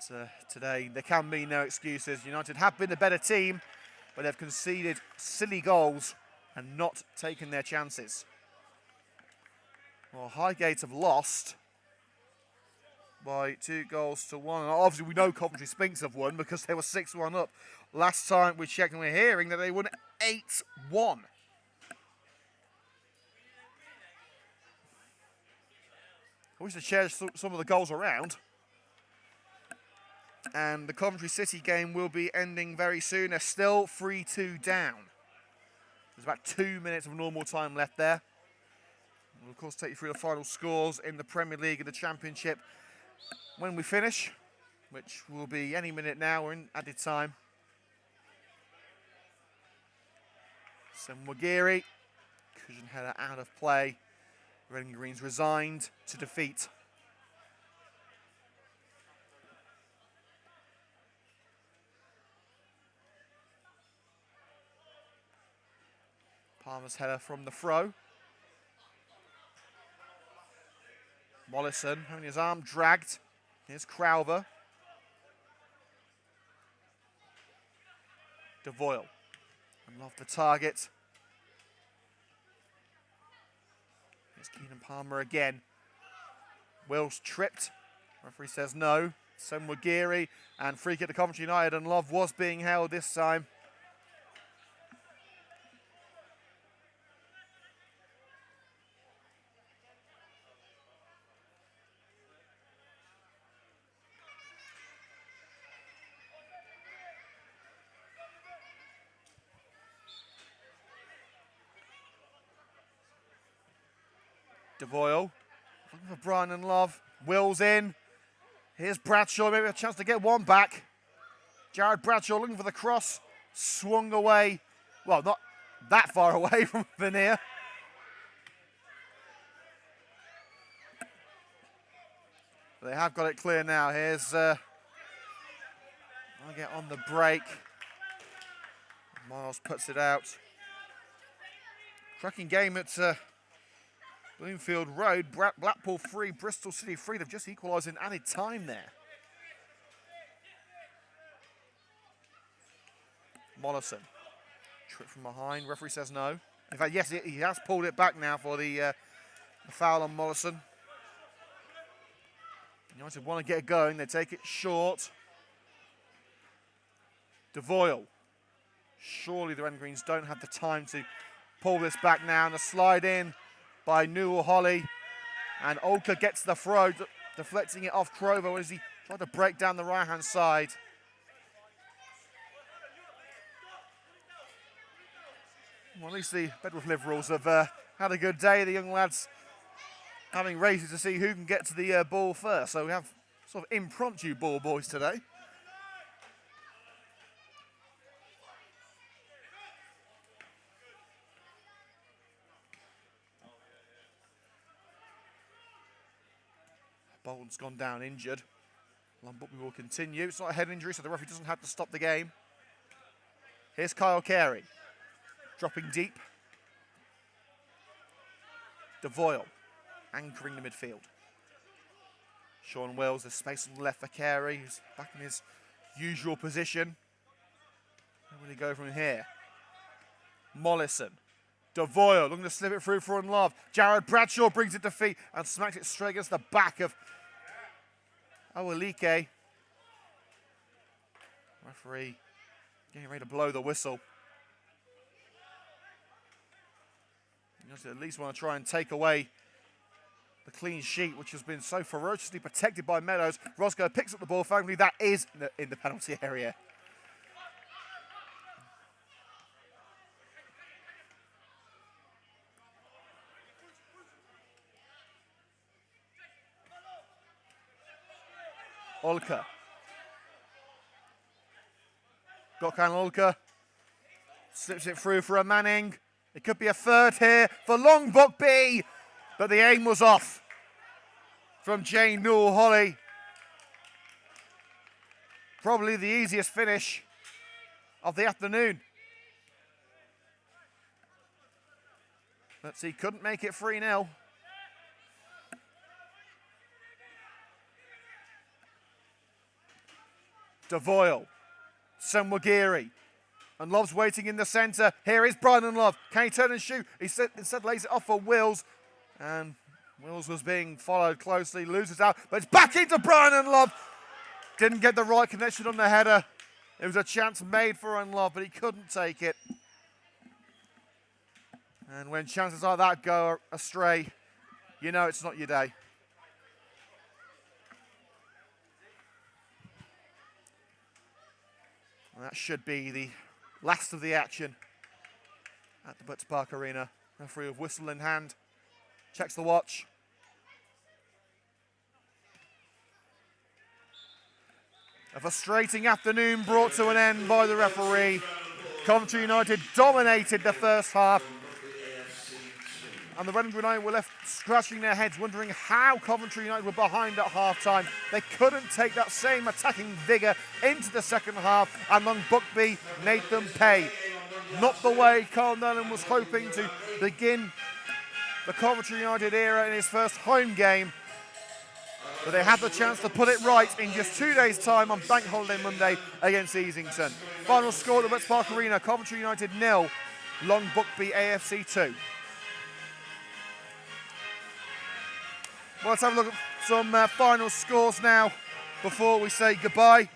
A: But today, there can be no excuses. United have been the better team, but they've conceded silly goals and not taken their chances. Well, Highgate have lost by 2-1. And obviously, we know Coventry Spinks have won because they were 6-1 up. Last time we checked and we're hearing that they won 8-1. I wish to share some of the goals around. And the Coventry City game will be ending very soon. They're still 3-2 down. There's about 2 minutes of normal time left there. We'll, of course, take you through the final scores in the Premier League and the Championship when we finish, which will be any minute now. We're in added time. Wagiri, cushion header out of play. Red and Greens resigned to defeat. Palmer's header from the throw. Mollison having his arm dragged. Here's Crowther. DeVoyle. And Love the target. Here's Keenan Palmer again. Wills tripped. Referee says no. Senwa Geary and free kick to Coventry United, and Love was being held this time. DeVoyle looking for Brian and Love. Wills in. Here's Bradshaw, maybe a chance to get one back. Jared Bradshaw looking for the cross. Swung away. Well, not that far away from Veneer. They have got it clear now. Here's I'll get on the break. Miles puts it out. Cracking game at Bloomfield Road. Blackpool 3, Bristol City 3. They've just equalised in added time there. Mollison. Trip from behind. Referee says no. In fact, yes, he has pulled it back now for the foul on Mollison. United want to get going. They take it short. DeVoyle. Surely the Red Greens don't have the time to pull this back now. And a slide in by Newell Holly, and Olka gets the throw, deflecting it off Crover as he tried to break down the right-hand side. Well, at least the Bedworth Liberals have had a good day. The young lads having races to see who can get to the ball first. So we have sort of impromptu ball boys today. Bolton's gone down injured. Long Buckby will continue. It's not a head injury, so the referee doesn't have to stop the game. Here's Kyle Carey. Dropping deep. DeVoyle anchoring the midfield. Sean Wills, there's space on the left for Carey, who's back in his usual position. Where will he go from here? Mollison. DeVoyle looking to slip it through for Unlove. Jared Bradshaw brings it to feet and smacks it straight against the back of Awalike. Referee getting ready to blow the whistle. You at least want to try and take away the clean sheet, which has been so ferociously protected by Meadows. Roscoe picks up the ball. Finally, that is in the penalty area. Olka. Gökhan Olka slips it through for a Manning. It could be a third here for Long Buckby, but the aim was off from Jane Newell Holly. Probably the easiest finish of the afternoon. But he couldn't make it 3-0. DeVoyle, Senwa Geary, and Love's waiting in the centre. Here is Brian and Love. Can he turn and shoot? He instead lays it off for Wills, and Wills was being followed closely, loses out, but it's back into Brian and Love. Didn't get the right connection on the header. It was a chance made for Unlove, but he couldn't take it. And when chances like that go astray, you know it's not your day. And that should be the last of the action at the Butts Park Arena. Referee with whistle in hand, checks the watch. A frustrating afternoon brought to an end by the referee. Coventry United dominated the first half. And the Red United were left scratching their heads, wondering how Coventry United were behind at half-time. They couldn't take that same attacking vigour into the second half, and Long Buckby made them pay. Not the way Carl Nolan was hoping to begin the Coventry United era in his first home game. but they have the chance to put it right in just 2 days' time on Bank Holiday Monday against Easington. Final score at the West Park Arena, Coventry United 0, Long Buckby AFC 2. Well, let's have a look at some final scores now before we say goodbye.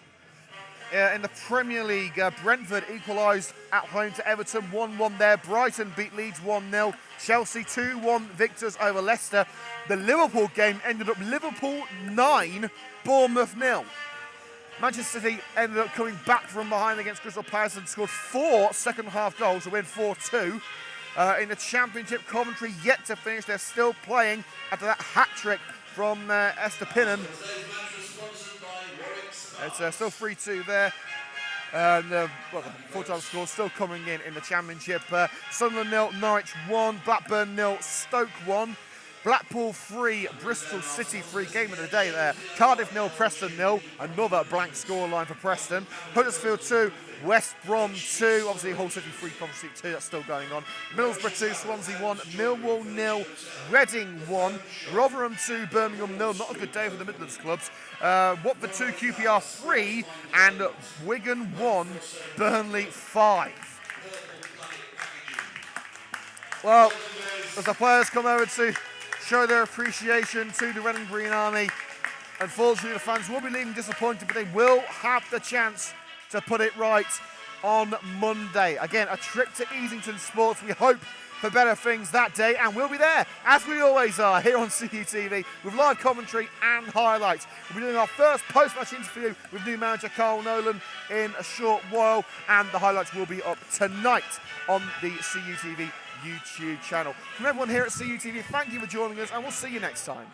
A: In the Premier League, Brentford equalised at home to Everton 1-1 there. Brighton beat Leeds 1-0. Chelsea 2-1 victors over Leicester. The Liverpool game ended up Liverpool 9, Bournemouth 0. Manchester City ended up coming back from behind against Crystal Palace and scored 4 second-half goals to win 4-2. In the Championship, Coventry yet to finish. They're still playing after that hat-trick from Esther Pinnan. It's still 3-2 there. And the full-time score still coming in the Championship. Sunderland 0, Norwich 1, Blackburn 0, Stoke 1. Blackpool 3, Bristol City 3, game of the day there. Cardiff 0, Preston 0, another blank scoreline for Preston. Huddersfield 2, West Brom 2, obviously Hull City 3, Coventry 2, that's still going on. Middlesbrough 2, Swansea 1, Millwall 0, Reading 1, Rotherham 2, Birmingham 0, not a good day for the Midlands clubs. Watford 2, QPR 3, and Wigan 1, Burnley 5. Well, as the players come over to show their appreciation to the Red and Green Army, unfortunately the fans will be leaving disappointed, but they will have the chance to put it right on Monday. Again, a trip to Easington Sports. We hope for better things that day, and we'll be there, as we always are, here on CUTV, with live commentary and highlights. We'll be doing our first post-match interview with new manager Carl Nolan in a short while, and the highlights will be up tonight on the CUTV YouTube channel. From everyone here at CUTV, thank you for joining us, and we'll see you next time.